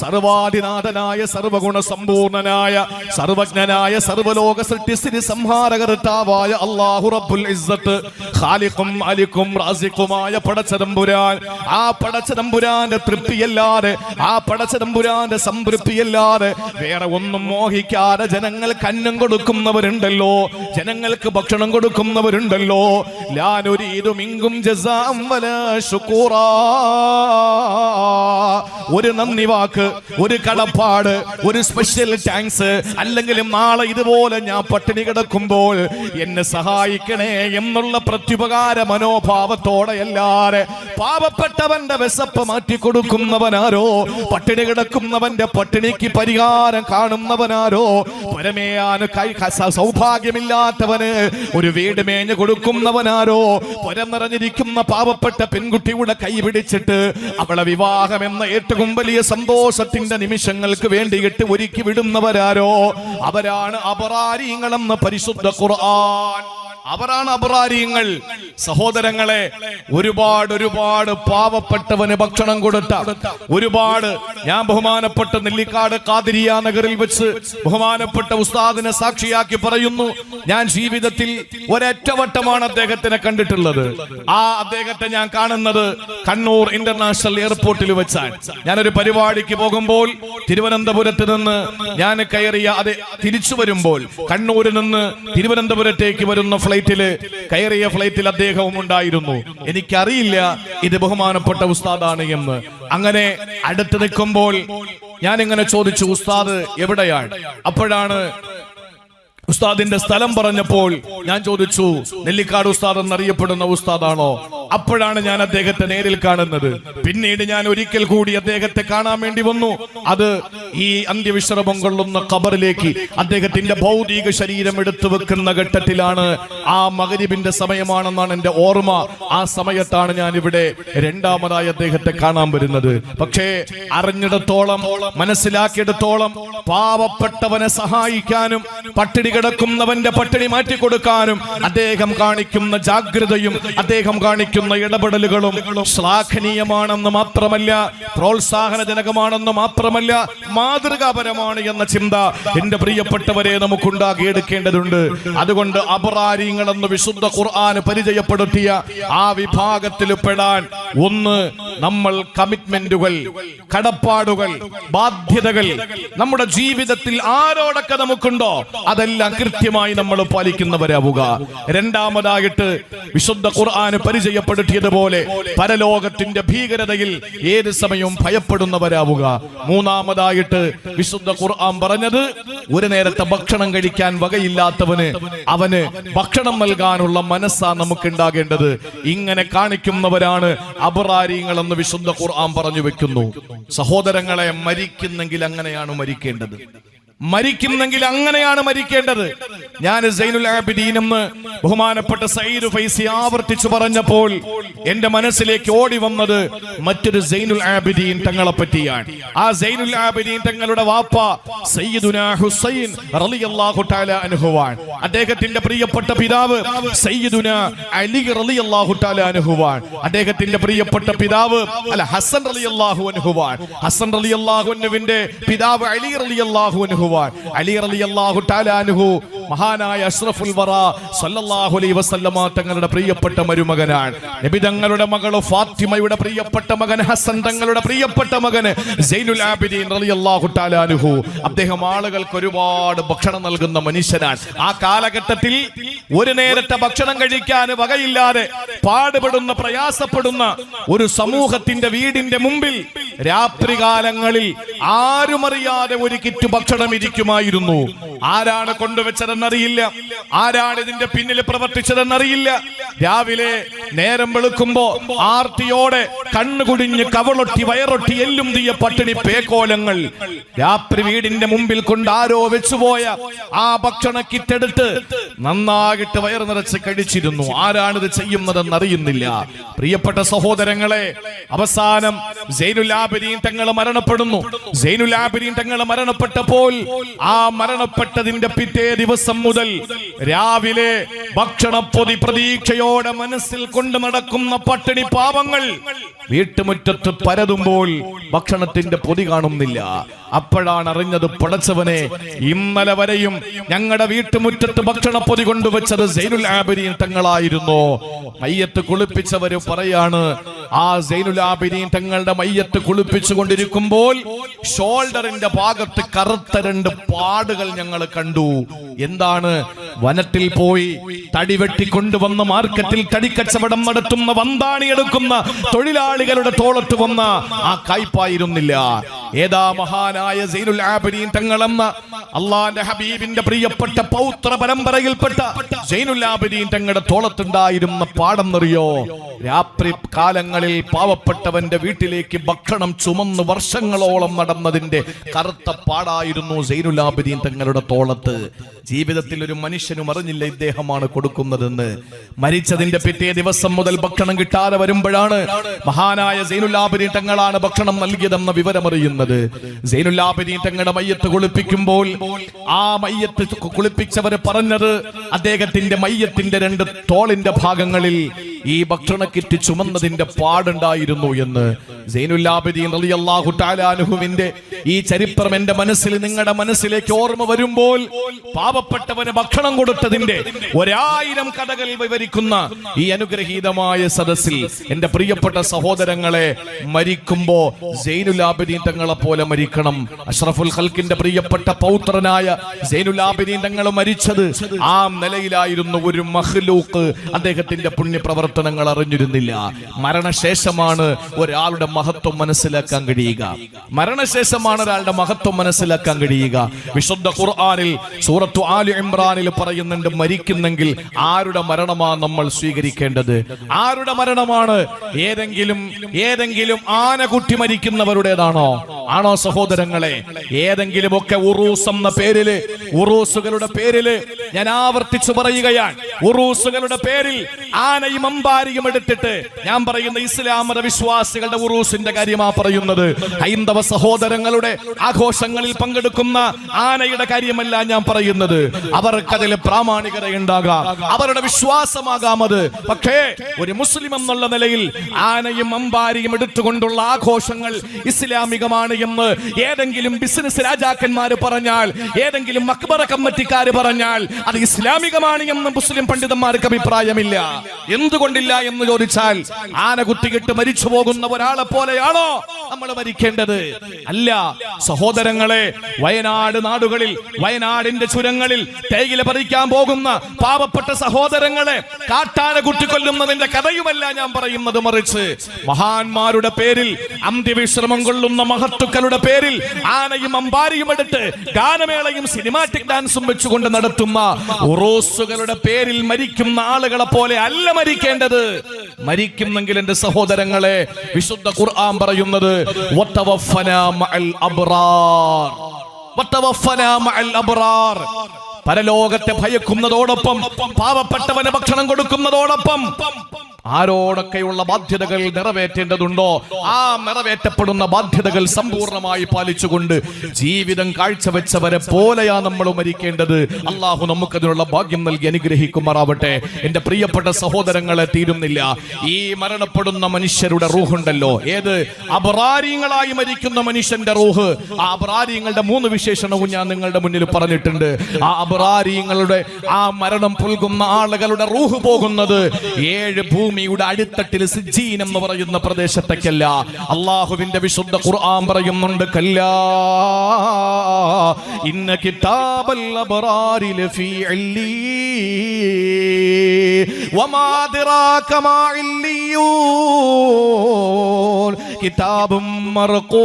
സർവാധിനാഥനായ സർവഗുണ സമ്പൂർണനായ സർവജ്ഞനായ സർവലോക സൃഷ്ടിസ്ഥിതി സംഹാരകർത്താവായ അല്ലാഹു റബ്ബുൽ ഇസ്സത്ത് ഖാലിഖും അലിക്കും റാസിഖുമായ പടച്ചതമ്പുരാൻ, ആ പടച്ചതമ്പുരാന്റെ തൃപ്തിയല്ലാതെ, ആ പടച്ചതമ്പുരാന്റെ സംതൃപ്തിയല്ലാതെ വേറെ ഒന്നും മോഹിക്കാതെ ജനങ്ങൾക്ക് അന്നം കൊടുക്കുന്നവരുണ്ടല്ലോ, ജനങ്ങൾക്ക് ഭക്ഷണം കൊടുക്കുന്നവരുണ്ടല്ലോ. ലാ നുരീദു മിൻകും ജസാഅൻ വലാ ശുകൂറാ, ഒരു നന്ദി വാക്ക്, ഒരു കടപ്പാട്, ഒരു സ്പെഷ്യൽ താങ്ക്സ്, അല്ലെങ്കിലും നാളെ ഇതുപോലെ ഞാൻ പട്ടിണി കിടക്കുമ്പോൾ എന്നെ സഹായിക്കണേ എന്നുള്ള പ്രത്യുപകാര മനോഭാവത്തോടെയല്ലാതെ പാവപ്പെട്ടവന്റെ വിശപ്പ് മാറ്റി കൊടുക്കുന്നവനാരോ, പട്ടിണി കിടക്കുന്നവന്റെ പട്ടിണിക്ക് പരിഹാരം കാണുന്നവനാരോ, പരമേയാന് സൗഭാഗ്യമില്ലാത്തവന് ഒരു വീട് മേഞ്ഞു കൊടുക്കുന്നവനാരോ, പുരം നിറഞ്ഞിരിക്കുന്ന പാവപ്പെട്ട പെൺകുട്ടിയുടെ കൈ പിടിച്ചിട്ട് അവളെ വിവാഹം എന്ന ഏറ്റവും വലിയ സന്തോഷത്തിന്റെ നിമിഷങ്ങൾക്ക് വേണ്ടിയിട്ട് ഒരുക്കി വിടുന്നവരാരോ, അവരാണ് അബറാരിങ്ങളെന്ന് പരിശുദ്ധ ഖുർആൻ. അവരാണ് അബറാരിങ്ങൾ. സഹോദരങ്ങളെ, ഒരുപാട് പാവപ്പെട്ടവന് ഭക്ഷണം കൊടുത്ത ഒരുപാട്, ഞാൻ ബഹുമാനപ്പെട്ട നെല്ലിക്കാട് ഖാദിരിയ നഗറിൽ വെച്ച് ബഹുമാനപ്പെട്ട ഉസ്താദിനെ സാക്ഷിയാക്കി പറയുന്നു, ഞാൻ ജീവിതത്തിൽ ഒരൊറ്റവട്ടമാണ് അദ്ദേഹത്തിനെ കണ്ടിട്ടുള്ളത്. ആ അദ്ദേഹത്തെ ഞാൻ കാണുന്നത് കണ്ണൂർ ഇന്റർനാഷണൽ എയർപോർട്ടിൽ വെച്ചാണ്. ഞാനൊരു പരിപാടിക്ക് പോകുമ്പോൾ തിരുവനന്തപുരത്ത് നിന്ന് ഞാൻ കയറിയ തിരിച്ചു വരുമ്പോൾ കണ്ണൂരിൽ നിന്ന് തിരുവനന്തപുരത്തേക്ക് വരുന്ന കയറിയ ഫ്ലൈറ്റിൽ അദ്ദേഹവും ഉണ്ടായിരുന്നു. എനിക്കറിയില്ല ഇത് ബഹുമാനപ്പെട്ട ഉസ്താദാണ് എന്ന്. അങ്ങനെ അടുത്ത് നിൽക്കുമ്പോൾ ഞാൻ ഇങ്ങനെ ചോദിച്ചു, ഉസ്താദ് എവിടെയാണ്? അപ്പോഴാണ് ഉസ്താദിന്റെ സ്ഥലം പറഞ്ഞപ്പോൾ ഞാൻ ചോദിച്ചു, നെല്ലിക്കാട് ഉസ്താദ് എന്നറിയപ്പെടുന്ന ഉസ്താദാണോ? അപ്പോഴാണ് ഞാൻ അദ്ദേഹത്തെ നേരിൽ കാണുന്നത്. പിന്നീട് ഞാൻ ഒരിക്കൽ കൂടി അദ്ദേഹത്തെ കാണാൻ വേണ്ടി വന്നു. അത് ഈ അന്ത്യവിശ്രമം കൊള്ളുന്ന ഖബറിലേക്ക് അദ്ദേഹത്തിന്റെ ഭൗതിക ശരീരം എടുത്തു വെക്കുന്ന ഘട്ടത്തിലാണ്. ആ മഗ്രിബിന്റെ സമയമാണെന്നാണ് എന്റെ ഓർമ്മ. ആ സമയത്താണ് ഞാൻ ഇവിടെ രണ്ടാമതായി അദ്ദേഹത്തെ കാണാൻ വരുന്നത്. പക്ഷേ അറിഞ്ഞിടത്തോളം, മനസ്സിലാക്കിയിടത്തോളം പാവപ്പെട്ടവനെ സഹായിക്കാനും പട്ടിണി കിടക്കുന്നവന്റെ പട്ടിണി മാറ്റിക്കൊടുക്കാനും അദ്ദേഹം കാണിക്കുന്ന ജാഗ്രതയും അദ്ദേഹം കാണിക്കുന്ന ഇടപെടലുകളും ശ്ലാഘനീയമാണെന്ന് മാത്രമല്ല, പ്രോത്സാഹനജനകമാണെന്ന് മാത്രമല്ല, മാതൃകാപരമാണ് എന്ന ചിന്ത എന്റെ പ്രിയപ്പെട്ടവരെ നമുക്കുണ്ടാക്കിയെടുക്കേണ്ടതുണ്ട്. അതുകൊണ്ട് അബ്റാരിങ്ങളെന്ന് വിശുദ്ധ ഖുർആൻ പരിചയപ്പെടുത്തിയ ആ വിഭാഗത്തിൽ പെടാൻ ഒന്ന്, നമ്മൾ കമ്മിറ്റ്മെന്റുകൾ, കടപ്പാടുകൾ, ബാധ്യതകൾ നമ്മുടെ ജീവിതത്തിൽ ആരോടൊക്കെ നമുക്കുണ്ടോ അതെല്ലാം കൃത്യമായി നമ്മൾ പാലിക്കുന്നവരാവുക. രണ്ടാമതായിട്ട് വിശുദ്ധ ഖുർആൻ പരിചയപ്പെടുത്തിയതുപോലെ പരലോകത്തിന്റെ ഭീകരതയിൽ ഏത് സമയവും ഭയപ്പെടുന്നവരാവുക. മൂന്നാമതായിട്ട് വിശുദ്ധ ഖുർആൻ പറഞ്ഞത്, ഒരു നേരത്തെ ഭക്ഷണം കഴിക്കാൻ വകയില്ലാത്തവന് അവന് ഭക്ഷണം നൽകാനുള്ള മനസ്സാണ് നമുക്ക് ഉണ്ടാകേണ്ടത്. ഇങ്ങനെ കാണിക്കുന്നവരാണ് അബ്റാരിങ്ങളെന്ന് വിശുദ്ധ ഖുർആൻ പറഞ്ഞു വെക്കുന്നു. സഹോദരങ്ങളെ, മരിക്കുന്നെങ്കിൽ അങ്ങനെയാണ് മരിക്കേണ്ടത്. മരിക്കുന്നെങ്കിൽ അങ്ങനെയാണ് മരിക്കേണ്ടത്. ഞാൻ സൈനുൽ ആബിദീൻ എന്ന് ബഹുമാനപ്പെട്ട സയ്യിദ് ഫൈസി ആവർത്തിച്ചു പറഞ്ഞപ്പോൾ എന്റെ മനസ്സിലേക്ക് ഓടി വന്നത് മറ്റൊരു സൈനുൽ ആബിദീൻ തങ്ങളെ പറ്റിയാണ്. ആ സൈനുൽ ആബിദീൻ തങ്ങളുടെ വാപ്പ സയ്യിദുനാ ഹുസൈൻ റളിയല്ലാഹു തആല അൻഹുവാൻ. അദ്ദേഹത്തിന്റെ പ്രിയപ്പെട്ട പിതാവ് സയ്യിദുനാ അലി റളിയല്ലാഹു തആല അൻഹുവാൻ. അദ്ദേഹത്തിന്റെ പ്രിയപ്പെട്ട പിതാവ് ഹസൻ റളിയല്ലാഹു അൻഹുവാൻ. ഹസൻ റളിയല്ലാഹു അൻഹുവിന്റെ പിതാവ് അലി റളിയല്ലാഹു അൻഹു. അലി റളിയല്ലാഹു തആല അൻഹു മഹാനായ അഷ്റഫുൽ വറ സല്ലല്ലാഹു അലൈഹി വസല്ലമ തങ്ങളുടെ പ്രിയപ്പെട്ട മരുമകനാണ്. നബി തങ്ങളുടെ മകൾ ഫാത്തിമയുടെ പ്രിയപ്പെട്ട മകൻ ഹസൻ തങ്ങളുടെ പ്രിയപ്പെട്ട മകൻ സൈനുൽ ആബിദീൻ റളിയല്ലാഹു തആല അൻഹു. അദ്ദേഹം ആളുകൾക്ക് ഒരുപാട് ഭക്ഷണം നൽകുന്ന മനുഷ്യനാണ്. ആ കാലഘട്ടത്തിൽ ഒരു നേരത്തെ ഭക്ഷണം കഴിക്കാൻ വകയില്ലാതെ പാടുപെടുന്ന, പ്രയാസപ്പെടുന്ന ഒരു സമൂഹത്തിന്റെ വീടിന്റെ മുമ്പിൽ രാത്രികാലങ്ങളിൽ ആരും അറിയാതെ ഒരു കിറ്റ് ഭക്ഷണം ഇരിക്കുമായിരുന്നു. ആരാണ് കൊണ്ടുവച്ചതെന്നറിയില്ല, ആരാണ് ഇതിന്റെ പിന്നിൽ പ്രവർത്തിച്ചതെന്നറിയില്ല. രാവിലെ നേരം വെളുക്കുമ്പോ ആർത്തിയോടെ കണ്ണുകുടിഞ്ഞ് കവളൊട്ടി വയറൊട്ടി എല്ലും തീയ പട്ടിണി പേക്കോലങ്ങൾ രാത്രി വീടിന്റെ മുമ്പിൽ കൊണ്ട് ആരോ വെച്ചുപോയ ആ ഭക്ഷണ കിറ്റെടുത്ത് നന്നായിട്ട് വയറ് നിറച്ച് കഴിച്ചിരുന്നു. ആരാണിത് ചെയ്യുന്നതെന്ന് അറിയുന്നില്ല. പ്രിയപ്പെട്ട സഹോദരങ്ങളെ, അവസാനം സൈനുൽ ആബിദീൻ തങ്ങൾ മരണപ്പെടുന്നു. സൈനുൽ ആബിദീൻ തങ്ങൾ മരണപ്പെട്ടപ്പോൾ ആ മരണപ്പെട്ടതിന്റെ പിറ്റേ ദിവസം മുതൽ രാവിലെ ഭക്ഷണപ്പൊതി പ്രതീക്ഷയോടെ മനസ്സിൽ കൊണ്ട് നടക്കുന്ന പട്ടിണി പാവങ്ങൾ വീട്ടുമുറ്റത്ത് പരതുമ്പോൾ ഭക്ഷണത്തിന്റെ പൊതി കാണുന്നില്ല. അപ്പോഴാണ് അറിഞ്ഞത്, പടച്ചവനെ, ഇന്നലെ വരെയും ഞങ്ങളുടെ വീട്ടുമുറ്റത്ത് ഭക്ഷണപ്പൊതി കൊണ്ടുവച്ചത് സൈനുൽ ആബിദീൻ തങ്ങളായിരുന്നു. മയ്യത്ത് കുളിപ്പിച്ചവര് പറയാണ്, ആ സൈനുൽ ആബിദീൻ തങ്ങളുടെ മയ്യത്ത് കുളിപ്പിച്ചു കൊണ്ടിരിക്കുമ്പോൾ ഷോൾഡറിന്റെ ഭാഗത്ത് കറുത്ത 2 പാടുകൾ ഞങ്ങൾ കണ്ടു. എന്താണ്? വനത്തിൽ പോയി തടി വെട്ടിക്കൊണ്ടുവന്ന മാർക്കറ്റിൽ തടിക്കച്ചവടം നടത്തുന്ന വന്താണി എടുക്കുന്ന തൊഴിലാളികളുടെ തോളത്ത് വന്ന ആ കായ്പായിരുന്നില്ല. ഏതാ മഹാനായ സൈനുൽ ആബിദീൻ തങ്ങളെന്ന അള്ളാന്റെ ഹബീബിന്റെ പ്രിയപ്പെട്ട പൗത്ര പരമ്പരയിൽപ്പെട്ട സൈനുൽ ആബിദീൻ തങ്ങളുടെ തോളത്തുണ്ടായിരുന്ന പാടെന്നറിയോ? രാത്രി കാലങ്ങളിൽ പാവപ്പെട്ടവന്റെ വീട്ടിലേക്ക് ഭക്ഷണം ചുമന്ന് വർഷങ്ങളോളം നടന്നതിന്റെ കറുത്ത പാടായിരുന്നു സൈനുൽ ആബിദീൻ തങ്ങളുടെ തോളത്ത്. ജീവിതത്തിൽ ഒരു മനുഷ്യനും അറിഞ്ഞില്ല ഇദ്ദേഹമാണ് കൊടുക്കുന്നതെന്ന്. മരിച്ചതിന്റെ പിറ്റേ ദിവസം മുതൽ ഭക്ഷണം കിട്ടാതെ വരുമ്പോഴാണ് മഹാനായ സൈനുൽ ആബിദീൻ തങ്ങളാണ് ഭക്ഷണം നൽകിയതെന്ന വിവരമറിയുന്നത്. സൈനുൽ ആബിദീൻ തങ്ങളുടെ മയ്യത്ത് കുളിപ്പിക്കുമ്പോൾ ആ മയ്യത്ത് കുളിപ്പിച്ചവര് പറഞ്ഞത്, അദ്ദേഹത്തിന്റെ മയ്യത്തിന്റെ 2 തോളിന്റെ ഭാഗങ്ങളിൽ ഈ ഭക്ഷണ കിറ്റ് ചുമന്നതിന്റെ പാടുണ്ടായിരുന്നു എന്ന്. സൈനുൽ ആബിദീൻ റളിയല്ലാഹു തആല അൻഹുവിന്റെ ഈ ചരിത്രം എന്റെ മനസ്സിൽ, നിങ്ങളുടെ മനസ്സിലേക്ക് ഓർമ്മ വരുമ്പോൾ പാവപ്പെട്ടവന് ഭക്ഷണം കൊടുത്തതിന്റെ 1000 കഥകൾ വിവരിക്കുന്ന ഈ അനുഗ്രഹീതമായ സദസ്സിൽ എന്റെ പ്രിയപ്പെട്ട സഹോദരങ്ങളെ, മരിക്കുമ്പോ സൈനുൽ ആബിദീൻ തങ്ങളെ പോലെ മരിക്കണം. അഷ്റഫുൽ ഖൽക്കിന്റെ പ്രിയപ്പെട്ട പൗത്രനായ സൈനുൽ ആബിദീൻ തങ്ങൾ മരിച്ചത് ആ നിലയിലായിരുന്നു. ഒരു മഖ്ലൂഖ് അദ്ദേഹത്തിന്റെ പുണ്യപ്രവർത്തനങ്ങൾ അറിഞ്ഞിരുന്നില്ല. മരണശേഷമാണ് ഒരാളുടെ മഹത്വം മനസ്സിലാക്കാൻ കഴിയുക. മരണശേഷമാണ് ഒരാളുടെ മഹത്വം മനസ്സിലാക്കാൻ കഴിയുക. വിശുദ്ധ ഖുർആനിൽ സൂറത്തു ആലി ഇംറാനിൽ പറയുന്നുണ്ട്, മരിക്കുന്നെങ്കിൽ ആരുടെ മരണമാണ് നമ്മൾ സ്വീകരിക്കേണ്ടത്? ആരുടെ മരണമാണ്? ഏതെങ്കിലും ആനകുട്ടി മരിക്കുന്നവരുടേതാണോ? ആണോ സഹോദരങ്ങളെ? ഏതെങ്കിലും ഒക്കെ ഉറൂസ് എന്ന പേരില്, ഉറൂസുകളുടെ പേരില്, ഞാൻ ആവർത്തിച്ചു പറയുകയാണ്, ഉറൂസുകളുടെ പേരിൽ ആനയും അമ്പാരിയും എടുത്തിട്ട്, ഞാൻ പറയുന്ന ഇസ്ലാം മത വിശ്വാസികളുടെ ഉറൂസിന്റെ കാര്യമാ പറയുന്നത്. ഹൈന്ദവ സഹോദരങ്ങളുടെ ആഘോഷങ്ങളിൽ പങ്കെടുക്കുന്ന ആനയുടെ കാര്യമല്ല ഞാൻ പറയുന്നത്. അവർക്കതിൽ പ്രാമാണികതയുണ്ടാകാം, അവരുടെ വിശ്വാസമാകാം അത്. പക്ഷേ ഒരു മുസ്ലിം എന്നുള്ള നിലയിൽ ആനയും അമ്പാരിയും എടുത്തുകൊണ്ടുള്ള ആഘോഷങ്ങൾ ഇസ്ലാമികമാണ് എന്ന് ഏതെങ്കിലും ബിസിനസ് രാജാക്കന്മാര് പറഞ്ഞാൽ, ഏതെങ്കിലും മക്ബറ കമ്മിറ്റിക്കാര് പറഞ്ഞാൽ അത് ഇസ്ലാമികമാണ് എന്ന് മുസ്ലിം പണ്ഡിതന്മാർക്ക് അഭിപ്രായമില്ല. എന്തുകൊണ്ടില്ല എന്ന് ചോദിച്ചാൽ, ആന കുത്തികിട്ട് മരിച്ചു പോകുന്ന ഒരാളെ പോലെയാണോ നമ്മൾ മരിക്കേണ്ടത്? അല്ല സഹോദരങ്ങളെ. വയനാട് നാടുകളിൽ, വയനാടിന്റെ ചുരങ്ങളിൽ തേയില പറിക്കാൻ പോകുന്ന പാവപ്പെട്ട സഹോദരങ്ങളെ കാട്ടാന കുത്തിക്കൊല്ലുന്നതിന്റെ കഥയുമല്ല ഞാൻ പറയുന്നത്. മറിച്ച് മഹാന്മാരുടെ പേരിൽ, അന്ത്യവിശ്രമം കൊള്ളുന്ന മഹത്തുക്കളുടെ പേരിൽ ആനയും അമ്പാരിയും എടുത്ത് ഗാനമേളയും സിനിമാറ്റിക് ഡാൻസും വെച്ചുകൊണ്ട് നടത്തുന്ന ഉറൂസുകളുടെ പേരിൽ മരിക്കുന്ന ആളുകളെ പോലെ അല്ല മരിക്കേണ്ടത്. മരിക്കുന്നെങ്കിൽ എന്റെ സഹോദരങ്ങളെ, വിശുദ്ധ ഖുർആൻ പറയുന്നത് വതവഫനാ മഅൽ അബ്റാർ, വതവഫനാ മഅൽ അബ്റാർ. പരലോകത്തെ ഭയക്കുന്നതോടൊപ്പം പാവപ്പെട്ടവന് ഭക്ഷണം കൊടുക്കുന്നതോടൊപ്പം ആരോടൊക്കെയുള്ള ബാധ്യതകൾ നിറവേറ്റേണ്ടതുണ്ടോ ആ നിറവേറ്റപ്പെടുന്ന ബാധ്യതകൾ സമ്പൂർണ്ണമായി പാലിച്ചുകൊണ്ട് ജീവിതം കാഴ്ചവെച്ചവരെ പോലെയാ നമ്മൾ മരിക്കേണ്ടത്. അള്ളാഹു നമുക്കതിനുള്ള ഭാഗ്യം നൽകി അനുഗ്രഹിക്കുമാറാവട്ടെ. എന്റെ പ്രിയപ്പെട്ട സഹോദരങ്ങളെ, തീരുന്നില്ല. ഈ മരണപ്പെടുന്ന മനുഷ്യരുടെ റൂഹുണ്ടല്ലോ, ഏത് അബ്റാരിങ്ങളായി മരിക്കുന്ന മനുഷ്യന്റെ റൂഹ്, ആ അബ്റാരിങ്ങളുടെ 3 വിശേഷണവും ഞാൻ നിങ്ങളുടെ മുന്നിൽ പറഞ്ഞിട്ടുണ്ട്. ആ അബ്റാരിങ്ങളുടെ, ആ മരണം പുൽകുന്ന ആളുകളുടെ റൂഹ് പോകുന്നത് 7 ഭൂമി ഭൂമിയുടെ അടിത്തട്ടിൽ സിജ്ജീൻ എന്ന് പറയുന്ന പ്രദേശത്തേക്കല്ല. അള്ളാഹുവിന്റെ വിശുദ്ധ ഖുർആൻ പറയുന്നുണ്ട്, കല്ലാ ഇന്ന കിതാബൽ അബ്റാരി ലഫീ ഇല്ലീൻ വമാ അദ്റാക മാ ഇല്ലിയൂൻ കിതാബും മർഖൂം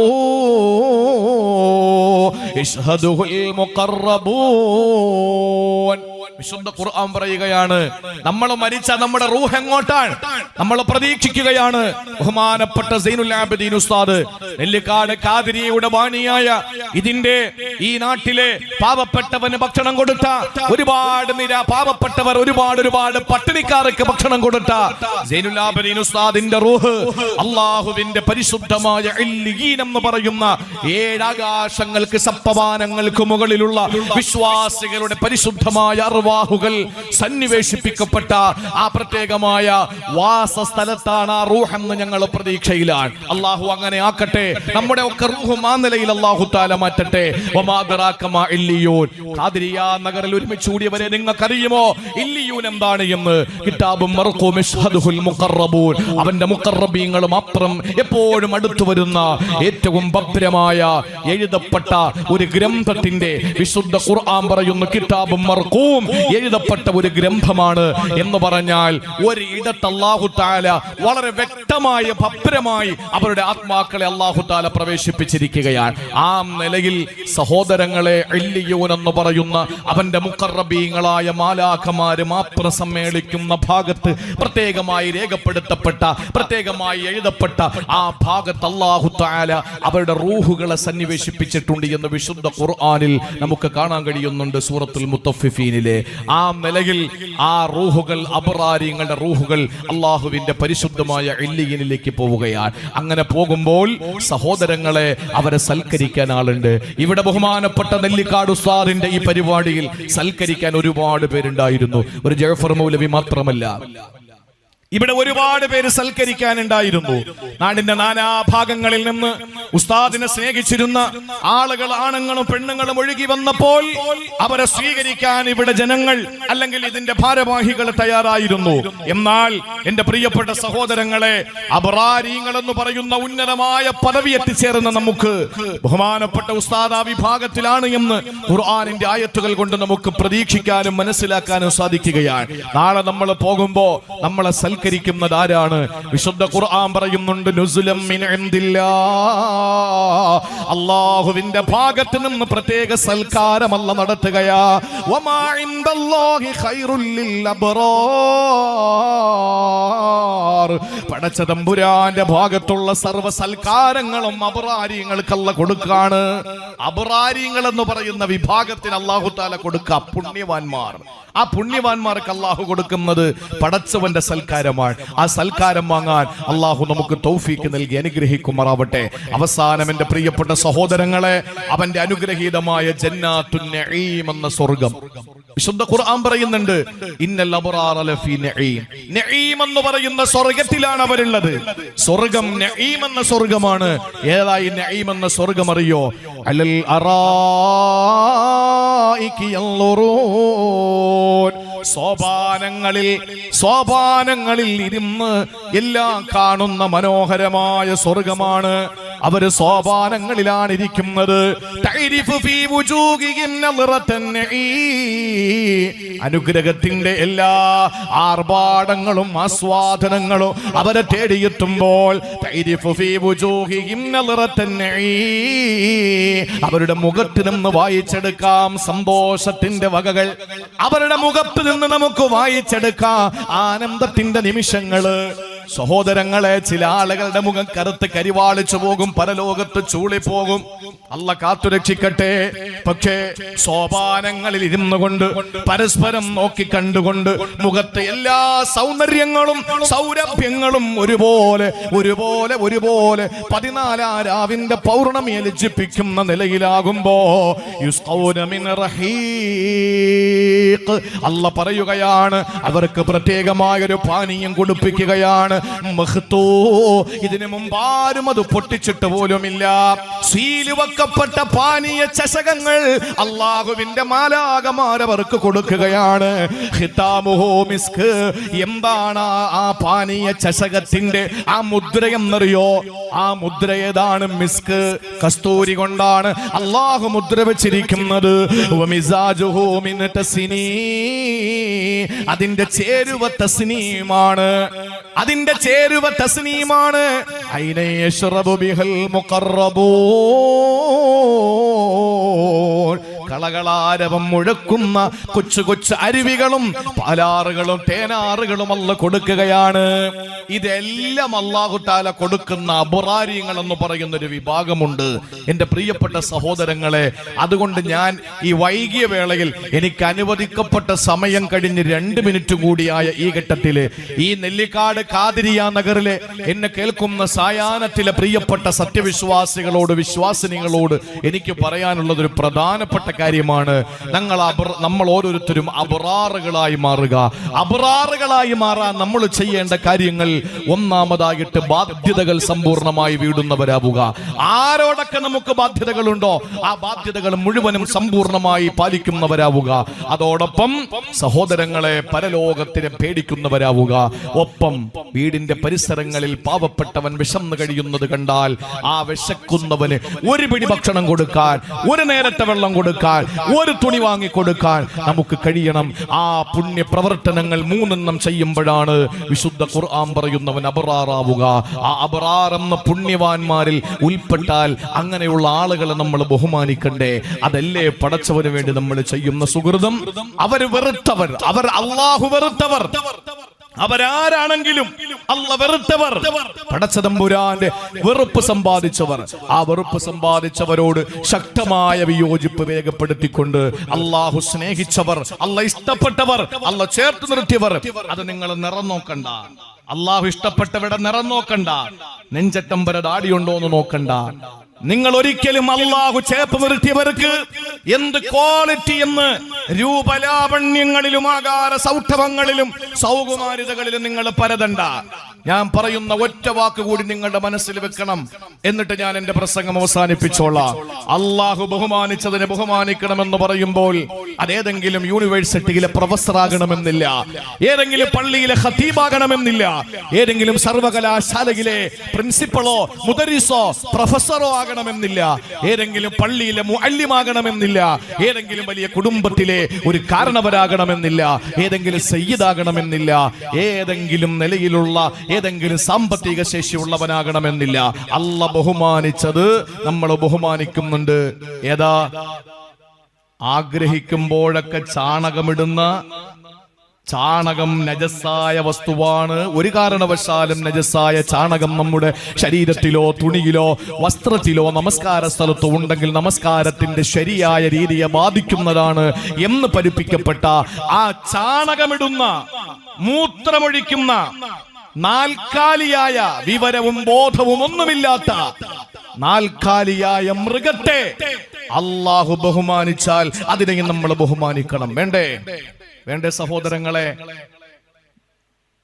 യശ്ഹദുഹുൽ മുഖറബൂൻ. വിശുദ്ധ ഖുർആൻ പറയുകയാണ്, നമ്മൾ മരിച്ച നമ്മുടെ റൂഹ് എങ്ങോട്ടാണ്? നമ്മൾ പ്രതീക്ഷിക്കുകയാണ്. ബഹുമാനപ്പെട്ട സൈനുൽ ആബിദീൻ ഉസ്താദ് നെല്ലിക്കാട് ഖാദിരിയുടെ വാണിയായ ഇതിന്റെ ഈ നാട്ടിലെ പാവപ്പെട്ടവന് ഭക്ഷണം കൊടുത്ത, ഒരുപാട് പാവപ്പെട്ടവർ ഒരുപാട് പട്ടിണിക്കാർക്ക് ഭക്ഷണം കൊടുത്ത സൈനുൽ ആബിദീൻ ഉസ്താദിന്റെ റൂഹ് അള്ളാഹുവിന്റെ പരിശുദ്ധമായ ഇല്ലീൻ എന്ന് പറയുന്ന 7 ആകാശങ്ങൾക്ക് സപ്തവാനങ്ങൾക്ക് മുകളിലുള്ള വിശ്വാസികളുടെ പരിശുദ്ധമായ അർവാഹുകൾ സന്നിവേശിപ്പിക്കപ്പെട്ട ആ പ്രത്യേകമായ വാസസ്ഥലത്താണ് ആ റൂഹ് എന്ന് ഞങ്ങൾ പ്രതീക്ഷയിലാണ്. അള്ളാഹു അങ്ങനെ ആക്കട്ടെ. നമ്മുടെ ഒക്കെ റൂഹ് ആ നിലയിൽ അള്ളാഹു തആല മാറ്റട്ടെ. വമാ അദ്റാക മാ ഇല്ലിയൂൻ. ഖാദിരിയ നഗറിൽ ഒരുമിച്ച് കൂടിയവരെ നിങ്ങൾക്കറിയുമോ ഇല്ലിയൂൻ എന്താണ് എന്ന്? കിതാബും മർഖൂം യശ്ഹദുഹുൽ മുഖറബൂൻ. അവന്റെ മുഖറബീങ്ങൾ മാത്രം എപ്പോഴും അടുത്തു വരുന്ന ഏറ്റവും ഭദ്രമായ എഴുതപ്പെട്ട ഒരു ഗ്രന്ഥത്തിന്റെ വിശുദ്ധ ഖുർആൻ പറയുന്നു, കിതാബും മർഖൂം എഴുതപ്പെട്ട ഒരു ഗ്രന്ഥമാണ് എന്ന് പറഞ്ഞാൽ ഒരിടത്ത് അല്ലാഹു തആല വളരെ വ്യക്തമായ ഭദ്രമായി അവരുടെ ആത്മാക്കളെ അല്ലാഹു തആല പ്രവേശിപ്പിച്ചിരിക്കുകയാണ്. ആ നിലയിൽ സഹോദരങ്ങളെ, ഇല്ലിയൂൻ എന്ന് പറയുന്ന അവന്റെ മുഖറബീങ്ങളായ മാലാഖമാര് മാത്രം സമ്മേളിക്കുന്ന ഭാഗത്ത് പ്രത്യേകമായി രേഖപ്പെടുത്തപ്പെട്ട, പ്രത്യേകമായി എഴുതപ്പെട്ട ആ ഭാഗത്ത് അല്ലാഹു തആല അവരുടെ റൂഹുകളെ സന്നിവേശിപ്പിച്ചിട്ടുണ്ട് എന്ന് വിശുദ്ധ ഖുർആനിൽ നമുക്ക് കാണാൻ കഴിയുന്നുണ്ട്. സൂറത്തുൽ മുത്തഫിഫീനിലെ ആ നിലയിൽ ആ റൂഹുകൾ, അബ്റാരിങ്ങളുടെ റൂഹുകൾ അള്ളാഹുവിന്റെ പരിശുദ്ധമായ ഇല്ലിയനിലേക്ക് പോവുകയാണ്. അങ്ങനെ പോകുമ്പോൾ സഹോദരങ്ങളെ, അവരെ സൽക്കരിക്കാൻ ആളുണ്ട്. ഇവിടെ ബഹുമാനപ്പെട്ട നെല്ലിക്കാട് ഉസ്താദിന്റെ ഈ പരിപാടിയിൽ സൽക്കരിക്കാൻ ഒരുപാട് പേരുണ്ടായിരുന്നു. ഒരു ജഅഫർ മൗലവി മാത്രമല്ല, ഇവിടെ ഒരുപാട് പേര് സൽക്കരിക്കാനുണ്ടായിരുന്നു. നാടിന്റെ നാനാഭാഗങ്ങളിൽ നിന്ന് ഉസ്താദിനെ സ്നേഹിച്ചിരുന്ന ആളുകൾ, ആണുങ്ങളും പെണ്ണുങ്ങളും ഒഴുകി വന്നപ്പോൾ അവരെ സ്വീകരിക്കാൻ ഇവിടെ ജനങ്ങൾ, അല്ലെങ്കിൽ ഇതിന്റെ ഭാരവാഹികൾ തയ്യാറായിരുന്നു. എന്നാൽ എന്റെ പ്രിയപ്പെട്ട സഹോദരങ്ങളെ, അബ്റാരീങ്ങൾ എന്ന് പറയുന്ന ഉന്നതമായ പദവി എത്തിച്ചേർന്ന നമുക്ക് ബഹുമാനപ്പെട്ട ഉസ്താദ് ആ വിഭാഗത്തിലാണ് എന്ന് ഖുർആനിന്റെ ആയത്തുകൾ കൊണ്ട് നമുക്ക് പ്രതീക്ഷിക്കാനും മനസ്സിലാക്കാനും സാധിക്കുകയാണ്. നാളെ നമ്മൾ പോകുമ്പോ നമ്മളെ സൽക്കരിക്കുന്നത് ആരാണ്? വിശുദ്ധ ഖുർആൻ പറയുന്നുണ്ട്, നുസുലം മിൻ ഇൻദില്ലാഹ്. അല്ലാഹുവിന്റെ ഭാഗത്ത് നിന്ന് പ്രത്യേക സൽക്കാരം അല്ലാഹു നടത്തുകയാ. വമാ ഇൻദല്ലാഹി ഖൈറുൽ ലിൽ അബ്റാർ. പടച്ച തമ്പുരാന്റെ ഭാഗത്തുള്ള സർവ്വ സൽക്കാരങ്ങളും അബ്റാരിങ്ങൾക്ക് അല്ലാഹു കൊടുക്കാണ്. അബ്റാരിങ്ങൾ എന്ന് പറയുന്ന വിഭാഗത്തിന് അല്ലാഹു തആല കൊടുക്കുക പുണ്യവാന്മാർ. ആ പുണ്യവാന്മാർക്ക് അല്ലാഹു കൊടുക്കുന്നത് പടച്ചവന്റെ സൽക്കാരമാണ്. ആ സൽക്കാരം വാങ്ങാൻ അല്ലാഹു നമുക്ക് തൗഫീക്ക് നൽകി അനുഗ്രഹിക്കുമാറാവട്ടെ. അവസാനം എന്റെ പ്രിയപ്പെട്ട സഹോദരങ്ങളെ, അവന്റെ അനുഗ്രഹീതമായ ജന്നാത്തുൻ നഈം എന്ന സ്വർഗ്ഗം വിശുദ്ധ ഖുർആൻ പറയുന്നുണ്ട്, ഇന്നൽ അബ്റാറ ലഫീ നഈം. നഈം എന്ന് പറയുന്ന സ്വർഗ്ഗത്തിലാണ് അവരുള്ളത്. സ്വർഗ്ഗം നഈം എന്ന സ്വർഗ്ഗമാണ്. ഏതായി നഈം എന്ന സ്വർഗ്ഗം അറിയോ? അലൽ അറായികി യൻളുറൂൻ. സോപാനങ്ങളിൽ ഇരുന്ന് എല്ലാം കാണുന്ന മനോഹരമായ സ്വർഗമാണ്. അവര് സോപാനങ്ങളിലാണ് ഇരിക്കുന്നത്. അനുഗ്രഹത്തിന്റെ എല്ലാ ആർഭാടങ്ങളും ആസ്വാദനങ്ങളും അവരെ തേടിയെത്തുമ്പോൾ അവരുടെ മുഖത്ത് നിന്ന് വായിച്ചെടുക്കാം സന്തോഷത്തിന്റെ വകകൾ. അവരുടെ മുഖത്ത് നിന്ന് നമുക്ക് വായിച്ചെടുക്കാം ആനന്ദത്തിന്റെ നിമിഷങ്ങള്. സഹോദരങ്ങളെ, ചില ആളുകളുടെ മുഖം കറുത്ത് കരിവാളിച്ചു പോകും, പരലോകത്ത് ചൂളിപ്പോകും. അല്ലാഹ് കാത്തുരക്ഷിക്കട്ടെ. പക്ഷേ സോപാനങ്ങളിൽ ഇരുന്നു കൊണ്ട് പരസ്പരം നോക്കി കണ്ടുകൊണ്ട് മുഖത്തെ എല്ലാ സൗന്ദര്യങ്ങളും സൗരഭ്യങ്ങളും ഒരുപോലെ 14 രാവിന്റെ പൗർണമി ലജ്ജിപ്പിക്കുന്ന നിലയിലാകുമ്പോ അല്ലാഹ് പറയുകയാണ്, അവർക്ക് പ്രത്യേകമായൊരു പാനീയം കുടിപ്പിക്കുകയാണ്. ഇതിനു മുമ്പ് ആരും അത് പൊട്ടിച്ചിട്ട് പോലുമില്ല. സീല് വെക്ക അനുവദിക്കപ്പെട്ട പാനീയ ചഷകങ്ങൾ അല്ലാഹുവിന്റെ മാലാകമാരവർക്ക് കൊടുക്കുകയാണ്. ഖിതാമുഹു മിസ്ക്. എന്താണ് ആ പാനീയ ചഷകത്തിന്റെ ആ മുദ്ര എന്നറിയോ? ആ മുദ്ര ഏതാണ്? മിസ്ക്, കസ്തൂരി കൊണ്ടാണ് അല്ലാഹു മുദ്ര വെച്ചിരിക്കുന്നത്. വമിസാജുഹു മിൻ തസ്നീം. അതിന്റെ ചേരുവ തസ്നീമാണ്. അതിന്റെ ചേരുവ തസ്നീമാണ്. ഐന യശ്റബു ബിഹൽ മുഖറബൂൻ. കളകളാരവം മുഴക്കുന്ന കൊച്ചു കൊച്ചു അരുവികളും പാലാറുകളും തേനാറുകളും അല്ല കൊടുക്കുകയാണ്. ഇതെല്ലാം അല്ലാഹു തആല കൊടുക്കുന്ന അബറാരിയങ്ങൾ എന്ന് പറയുന്ന ഒരു വിഭാഗമുണ്ട് എന്റെ പ്രിയപ്പെട്ട സഹോദരങ്ങളെ. അതുകൊണ്ട് ഞാൻ ഈ വൈകിയ വേളയിൽ എനിക്ക് അനുവദിക്കപ്പെട്ട സമയം കഴിഞ്ഞ് 2 മിനിറ്റ് കൂടിയായ ഈ ഘട്ടത്തില് ഈ നെല്ലിക്കാട് ഖാദിരിയ നഗറിലെ എന്നെ കേൾക്കുന്ന സായാഹ്നത്തിലെ പ്രിയപ്പെട്ട സത്യവിശ്വാസികളോട്, വിശ്വാസിനികളോട് എനിക്ക് പറയാനുള്ളത് ഒരു പ്രധാനപ്പെട്ട കാര്യമാണ്. നമ്മൾ ഓരോരുത്തരും അബ്റാറുകളായി മാറുക. അബ്റാറുകളായി മാറാൻ നമ്മൾ ചെയ്യേണ്ട കാര്യങ്ങൾ, ഒന്നാമതായിട്ട് ബാധ്യതകൾ സമ്പൂർണ്ണമായി വീടുന്നവരാവുക. ആരോടൊക്കെ നമുക്ക് ബാധ്യതകളുണ്ടോ ആ ബാധ്യതകൾ മുഴുവനും സമ്പൂർണ്ണമായി പാലിക്കുന്നവരാവുക. അതോടൊപ്പം സഹോദരങ്ങളെ, പരലോകത്തിനെ പേടിക്കുന്നവരാവുക. ഒപ്പം വീടിന്റെ പരിസരങ്ങളിൽ പാവപ്പെട്ടവൻ വിശന്നു കഴിയുന്നത് കണ്ടാൽ ആ വിശക്കുന്നവന് ഒരു പിടി ഭക്ഷണം കൊടുക്കാൻ, ഒരു നേരത്തെ വെള്ളം കൊടുക്കാൻ, ഒരു തുണി വാങ്ങി കൊടുക്കാൻ നമുക്ക് കഴിയണം. ആ പുണ്യ പ്രവർത്തനങ്ങൾ 3 ചെയ്യുമ്പോഴാണ് വിശുദ്ധ ഖുർആൻ പറയുന്നവൻ അബ്റാറാവുക. ആ അബ്റാർ എന്ന പുണ്യവാന്മാരിൽ ഉൾപ്പെട്ടാൽ അങ്ങനെയുള്ള ആളുകളെ നമ്മൾ ബഹുമാനിക്കണ്ടേ? അതല്ലേ പടച്ചവന് വേണ്ടി നമ്മൾ ചെയ്യുന്ന സുഹൃതം. അവർ വെറുത്തവർ, അവർ അല്ലാഹു വെറുത്തവർ, അവരാരാണെങ്കിലും അല്ല വെറുത്തവർ, പടച്ചതമ്പുരാന്റെ വെറുപ്പ് സമ്പാദിച്ചവർ, ആ വെറുപ്പ് സമ്പാദിച്ചവരോട് ശക്തമായ വിയോജിപ്പ് രേഖപ്പെടുത്തിക്കൊണ്ട് അല്ലാഹു സ്നേഹിച്ചവർ, അല്ല ഇഷ്ടപ്പെട്ടവർ, അല്ല ചേർത്ത് നിർത്തിയവർ. അത് നിങ്ങൾ നിറം നോക്കണ്ട. അല്ലാഹു ഇഷ്ടപ്പെട്ടവരുടെ നിറം നോക്കണ്ട. നെഞ്ചറ്റം വരെ ദാടിയുണ്ടോ എന്ന് നോക്കണ്ട. നിങ്ങൾ ഒരിക്കലും അല്ലാഹു ചേർത്ത് നിർത്തിയവർക്ക് എന്ത് ക്വാളിറ്റി എന്ന് രൂപലാവണ്യങ്ങളിലും ആകാര സൗഷ്ഠവങ്ങളിലും സൗകുമാരിതകളിലും നിങ്ങൾ പരതണ്ട. ഞാൻ പറയുന്ന ഒറ്റ വാക്ക് കൂടി നിങ്ങളുടെ മനസ്സിൽ വെക്കണം. എന്നിട്ട് ഞാൻ എന്റെ പ്രസംഗം അവസാനിപ്പിച്ചോളാം. അല്ലാഹു ബഹുമാനിച്ചതിനെ ബഹുമാനിക്കണമെന്ന് പറയുമ്പോൾ അതേതെങ്കിലും യൂണിവേഴ്സിറ്റിയിലെ പ്രൊഫസർ ആകണമെന്നില്ല, ഏതെങ്കിലും പള്ളിയിലെ ഖതീബാകണമെന്നില്ല, ഏതെങ്കിലും സർവകലാശാലയിലെ പ്രിൻസിപ്പളോ മുദരിസോ പ്രൊഫസറോ ആകണമെന്നില്ല, ഏതെങ്കിലും പള്ളിയിലെ മുഅല്ലിമാകണമെന്നില്ല, ഏതെങ്കിലും വലിയ കുടുംബത്തിലെ ഒരു കാരണവരാകണമെന്നില്ല, ഏതെങ്കിലും സയ്യിദാകണമെന്നില്ല, ഏതെങ്കിലും നിലയിലുള്ള ഏതെങ്കിലും സാമ്പത്തിക ശേഷിയുള്ളവനാകണമെന്നില്ല. അല്ല ബഹുമാനിച്ചത് നമ്മൾ ബഹുമാനിക്കുന്നുണ്ട്. ഏതാ? ആഗ്രഹിക്കുമ്പോഴൊക്കെ ചാണകമിടുന്ന, ചാണകം നജസായ വസ്തുവാണ്. ഒരു കാരണവശാലും നജസായ ചാണകം നമ്മുടെ ശരീരത്തിലോ തുണിയിലോ വസ്ത്രത്തിലോ നമസ്കാര സ്ഥലത്തോ ഉണ്ടെങ്കിൽ നമസ്കാരത്തിന്റെ ശരിയായ രീതിയെ ബാധിക്കുന്നതാണ് എന്ന് പഠിപ്പിക്കപ്പെട്ട ആ ചാണകമിടുന്ന, മൂത്രമൊഴിക്കുന്ന, നാൽക്കാലിയായ വിവരവും ബോധവും ഒന്നുമില്ലാത്ത നാൽക്കാലിയായ മൃഗത്തെ അല്ലാഹു ബഹുമാനിച്ചാൽ അതിനെയും നമ്മൾ ബഹുമാനിക്കണം. വേണ്ടേ? വേണ്ടേ സഹോദരങ്ങളെ?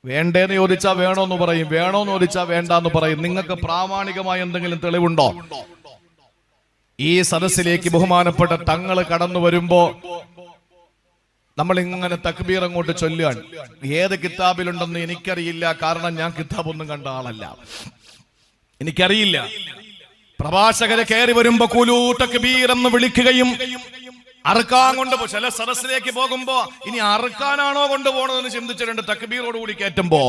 വേണ്ടേന്ന് ചോദിച്ചാൽ വേണോന്ന് പറയും, വേണോന്ന് ചോദിച്ചാൽ വേണ്ടാന്ന് പറയും. നിങ്ങൾക്ക് പ്രാമാണികമായ എന്തെങ്കിലും തെളിവുണ്ടോ? ഈ സദസ്സിലേക്ക് ബഹുമാനപ്പെട്ട തങ്ങള് കടന്നു വരുമ്പോ നമ്മൾ ഇങ്ങനെ തക്ബീർ അങ്ങോട്ട് ചൊല്ലുകയാണ്. ഏത് കിതാബിലുണ്ടെന്ന് എനിക്കറിയില്ല. കാരണം ഞാൻ കിതാബൊന്നും കണ്ട ആളല്ല, എനിക്കറിയില്ല. പ്രഭാഷകരെ കയറി വരുമ്പോ കുലൂ തക്ബീർ എന്ന് വിളിക്കുകയും അറുക്കാൻ കൊണ്ടുപോ, ചില സദസ്സിലേക്ക് പോകുമ്പോ ഇനി അറുക്കാനാണോ കൊണ്ടുപോകണമെന്ന് ചിന്തിച്ചിട്ടുണ്ട്. തക്ബീറോട് കൂടി കയറ്റുമ്പോ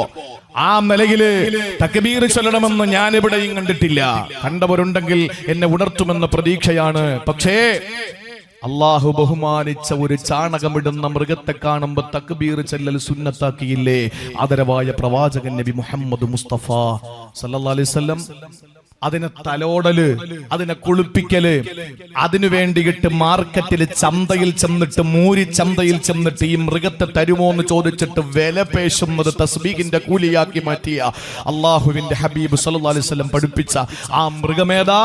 ആ നിലയില് തക്ബീർ ചൊല്ലണമെന്ന് ഞാൻ എവിടെയും കണ്ടിട്ടില്ല. കണ്ടവരുണ്ടെങ്കിൽ എന്നെ ഉണർത്തുമെന്ന പ്രതീക്ഷയാണ്. പക്ഷേ അല്ലാഹു ബഹുമാനിച്ച ഒരു ചാണകമിടുന്ന മൃഗത്തെ കാണുമ്പോ തക്ബീർ ചൊല്ലൽ സുന്നത്താക്കിയില്ലേ ആദരവായ പ്രവാചകൻ നബി മുഹമ്മദ് മുസ്തഫ സല്ലല്ലാഹു അലൈഹി വസല്ലം? അതിനെ തലോടല്, അതിനെ കുളിപ്പിക്കല്, അതിനു വേണ്ടിയിട്ട് മാർക്കറ്റിൽ ചന്തയിൽ ചെന്നിട്ട്, മൂരി ചന്തയിൽ ചെന്നിട്ട് ഈ മൃഗത്തെ തരുമോ എന്ന് ചോദിച്ചിട്ട് വില പേശുന്നത് തസ്ബീഹിന്റെ കൂലിയാക്കി മാറ്റിയ അള്ളാഹുവിന്റെ ഹബീബ് സല്ലല്ലാഹു അലൈഹി വസല്ലം പഠിപ്പിച്ച ആ മൃഗമേതാ?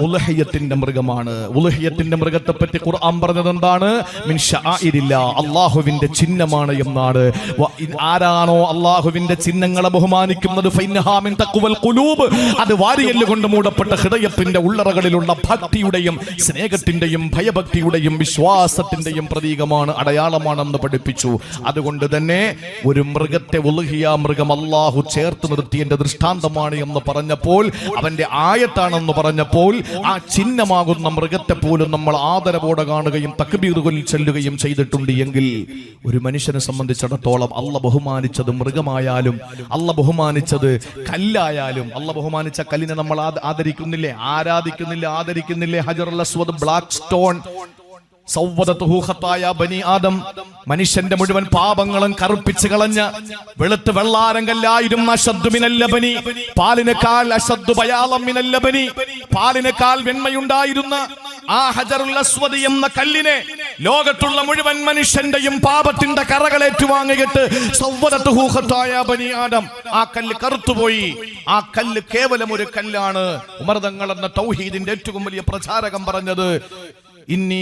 ഉലഹിയത്തിന്റെ മൃഗമാണ്. ഉലഹിയത്തിന്റെ മൃഗത്തെ പറ്റി ഖുർആൻ പറഞ്ഞത് എന്താണ്? മിൻ ശആഇരില്ലാ, അള്ളാഹുവിന്റെ ചിഹ്നമാണ് എന്നാണ്. ആരാണോ അള്ളാഹുവിന്റെ ചിഹ്നങ്ങളെ ബഹുമാനിക്കുന്നത് ഫൈനഹാ മിൻ തഖ്വൽ ഖുലൂബ്, അത് വാരിയെല്ല് കൊണ്ട് കൊണ്ട് മൂടപ്പെട്ട ഹൃദയത്തിന്റെ ഉള്ളറകളിലുള്ള ഭക്തിയുടെയും സ്നേഹത്തിന്റെയും ഭയഭക്തിയുടെയും വിശ്വാസത്തിന്റെയും പ്രതീകമാണ്, അടയാളമാണെന്ന് പഠിപ്പിച്ചു. അതുകൊണ്ട് തന്നെ ഒരു മൃഗത്തെ ഉളുഹിയ മൃഗം അല്ലാഹു ചേർത്ത് നിർത്തിയതിന്റെ ദൃഷ്ടാന്തമാണ് എന്ന് പറഞ്ഞപ്പോൾ, അവന്റെ ആയത്താണെന്ന് പറഞ്ഞപ്പോൾ, ആ ചിഹ്നമാകുന്ന മൃഗത്തെ പോലും നമ്മൾ ആദരവോടെ കാണുകയും തക്ബീറുകൾ ചൊല്ലുകയും ചെയ്തിട്ടുണ്ട് എങ്കിൽ ഒരു മനുഷ്യനെ സംബന്ധിച്ചിടത്തോളം അല്ല ബഹുമാനിച്ചത് മൃഗമായാലും അല്ല ബഹുമാനിച്ചത് കല്ലായാലും, അല്ല ബഹുമാനിച്ച കല്ലിനെ നമ്മൾ ആദരിക്കുന്നില്ലേ, ആരാധിക്കുന്നില്ലേ, ആദരിക്കുന്നില്ലേ? ഹജറുൽ അസ്വദ്, ബ്ലാക്ക് സ്റ്റോൺ, ബനി ആദം, മനുഷ്യന്റെ മുഴുവൻ പാപങ്ങളും കറുപ്പിച്ച് കളഞ്ഞ് വെളുത്ത് വെള്ളാരം കല്ലായിരുന്നു. പാലിനേക്കാൾ അശദ്ദു ബയാളം മിനൽ ലബനി, പാലിനേക്കാൾ വെണ്മയുണ്ടായിരുന്ന ആ ഹജറുൽ അസ്വദ് എന്ന കല്ലിനെ ലോകത്തുള്ള മുഴുവൻ മനുഷ്യന്റെയും പാപത്തിന്റെ കറകളേറ്റുവാങ്ങിയിട്ട് ബനി ആദം, ആ കല്ല് കറുത്തുപോയി. ആ കല്ല് കേവലം ഒരു കല്ലാണ്. ഉമർ തങ്ങൾ എന്ന തൗഹീദിന്റെ ഏറ്റവും വലിയ പ്രചാരകം പറഞ്ഞത്, ഇന്നി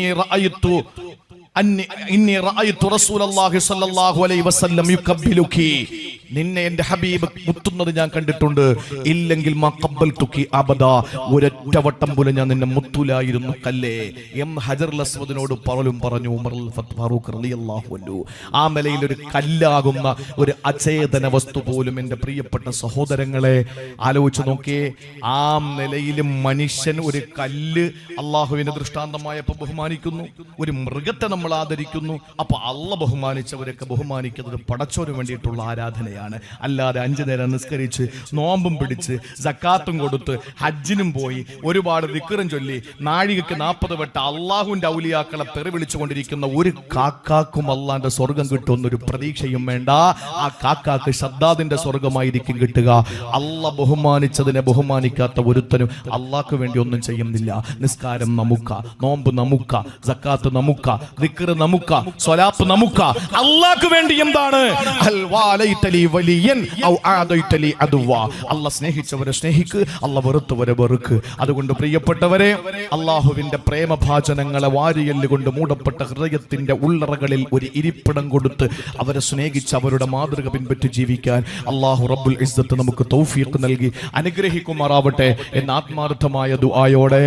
റഅയ്തു റസൂലല്ലാഹി സ്വല്ലല്ലാഹു അലൈഹി വസല്ലം യുകബ്ബിലുകി, നിന്നെ എന്റെ ഹബീബ് മുത്തുന്നത് ഞാൻ കണ്ടിട്ടുണ്ട്. ഇല്ലെങ്കിൽ മാ ഖബ്ബൽതുകി അബദാ, ഒരൊറ്റ വട്ടം പോലും ഞാൻ നിന്നെ മുത്തൂലായിരുന്നു കല്ലേ എന്ന് ഹജറുൽ അസ്വദിനോട് പറഞ്ഞു ഉമർ ഫാറൂഖ് റളിയല്ലാഹു അൻഹു. ആ നിലയിൽ ഒരു കല്ലാകുന്ന ഒരു അചേതന വസ്തു പോലും, എൻ്റെ പ്രിയപ്പെട്ട സഹോദരങ്ങളെ ആലോചിച്ച് നോക്കിയേ, ആ നിലയിലും മനുഷ്യൻ ഒരു കല്ല് അള്ളാഹുവിന്റെ ദൃഷ്ടാന്തമായപ്പോൾ ബഹുമാനിക്കുന്നു, ഒരു മൃഗത്തെ നമ്മൾ ആദരിക്കുന്നു. അപ്പൊ അള്ള ബഹുമാനിച്ചവരൊക്കെ ബഹുമാനിക്കുന്നത് പടച്ചോന് വേണ്ടിയിട്ടുള്ള ആരാധനയാണ്. അല്ലാതെ 5 നേരം നിസ്കരിച്ച് നോമ്പും പിടിച്ച് സക്കാത്തും കൊടുത്ത് ഹജ്ജിനും പോയി ഒരുപാട് ദിക്റും ചൊല്ലി നാഴികക്ക് 40 വട്ടം അള്ളാഹുവിന്റെ ഔലിയാക്കളെ തെറി വിളിച്ചുകൊണ്ടിരിക്കുന്ന ഒരു കാക്കാക്കും അള്ളാന്റെ സ്വർഗം കിട്ടുമെന്നൊരു പ്രതീക്ഷയും വേണ്ട. ആ കാക്കാക്ക് ഷദ്ദാദിന്റെ സ്വർഗമായിരിക്കും കിട്ടുക. അള്ള ബഹുമാനിച്ചതിനെ ബഹുമാനിക്കാത്ത ഒരുത്തനും അള്ളാഹ്ക്ക് വേണ്ടി ഒന്നും ചെയ്യുന്നില്ല. നിസ്കാരം നമുക്ക, നോമ്പ് നമുക്ക, സക്കാത്ത് നമുക്ക, ദിക്ർ നമുക്ക, സ്വലാത്ത് നമുക്ക. അള്ളാഹ്ക്ക് വേണ്ടി എന്താണ്? അല്ല സ്നേഹിച്ചവരെ സ്നേഹിക്ക്, അല്ല വെറുത്തവരെ വെറുക്ക്. അതുകൊണ്ട് പ്രിയപ്പെട്ടവരെ, അള്ളാഹുവിന്റെ പ്രേമഭാചനങ്ങളെ വാരിയല് കൊണ്ട് മൂടപ്പെട്ട ഹൃദയത്തിന്റെ ഉള്ളറകളിൽ ഒരു ഇരിപ്പിടം കൊടുത്ത് അവരെ സ്നേഹിച്ച് അവരുടെ മാതൃക പിൻപറ്റി ജീവിക്കാൻ അള്ളാഹു റബ്ബുൽ ഇസ്സത്ത് നമുക്ക് തൗഫീഖ് നൽകി അനുഗ്രഹിക്കുമാറാവട്ടെ എന്ന ആത്മാർത്ഥമായ ദുആയോടെ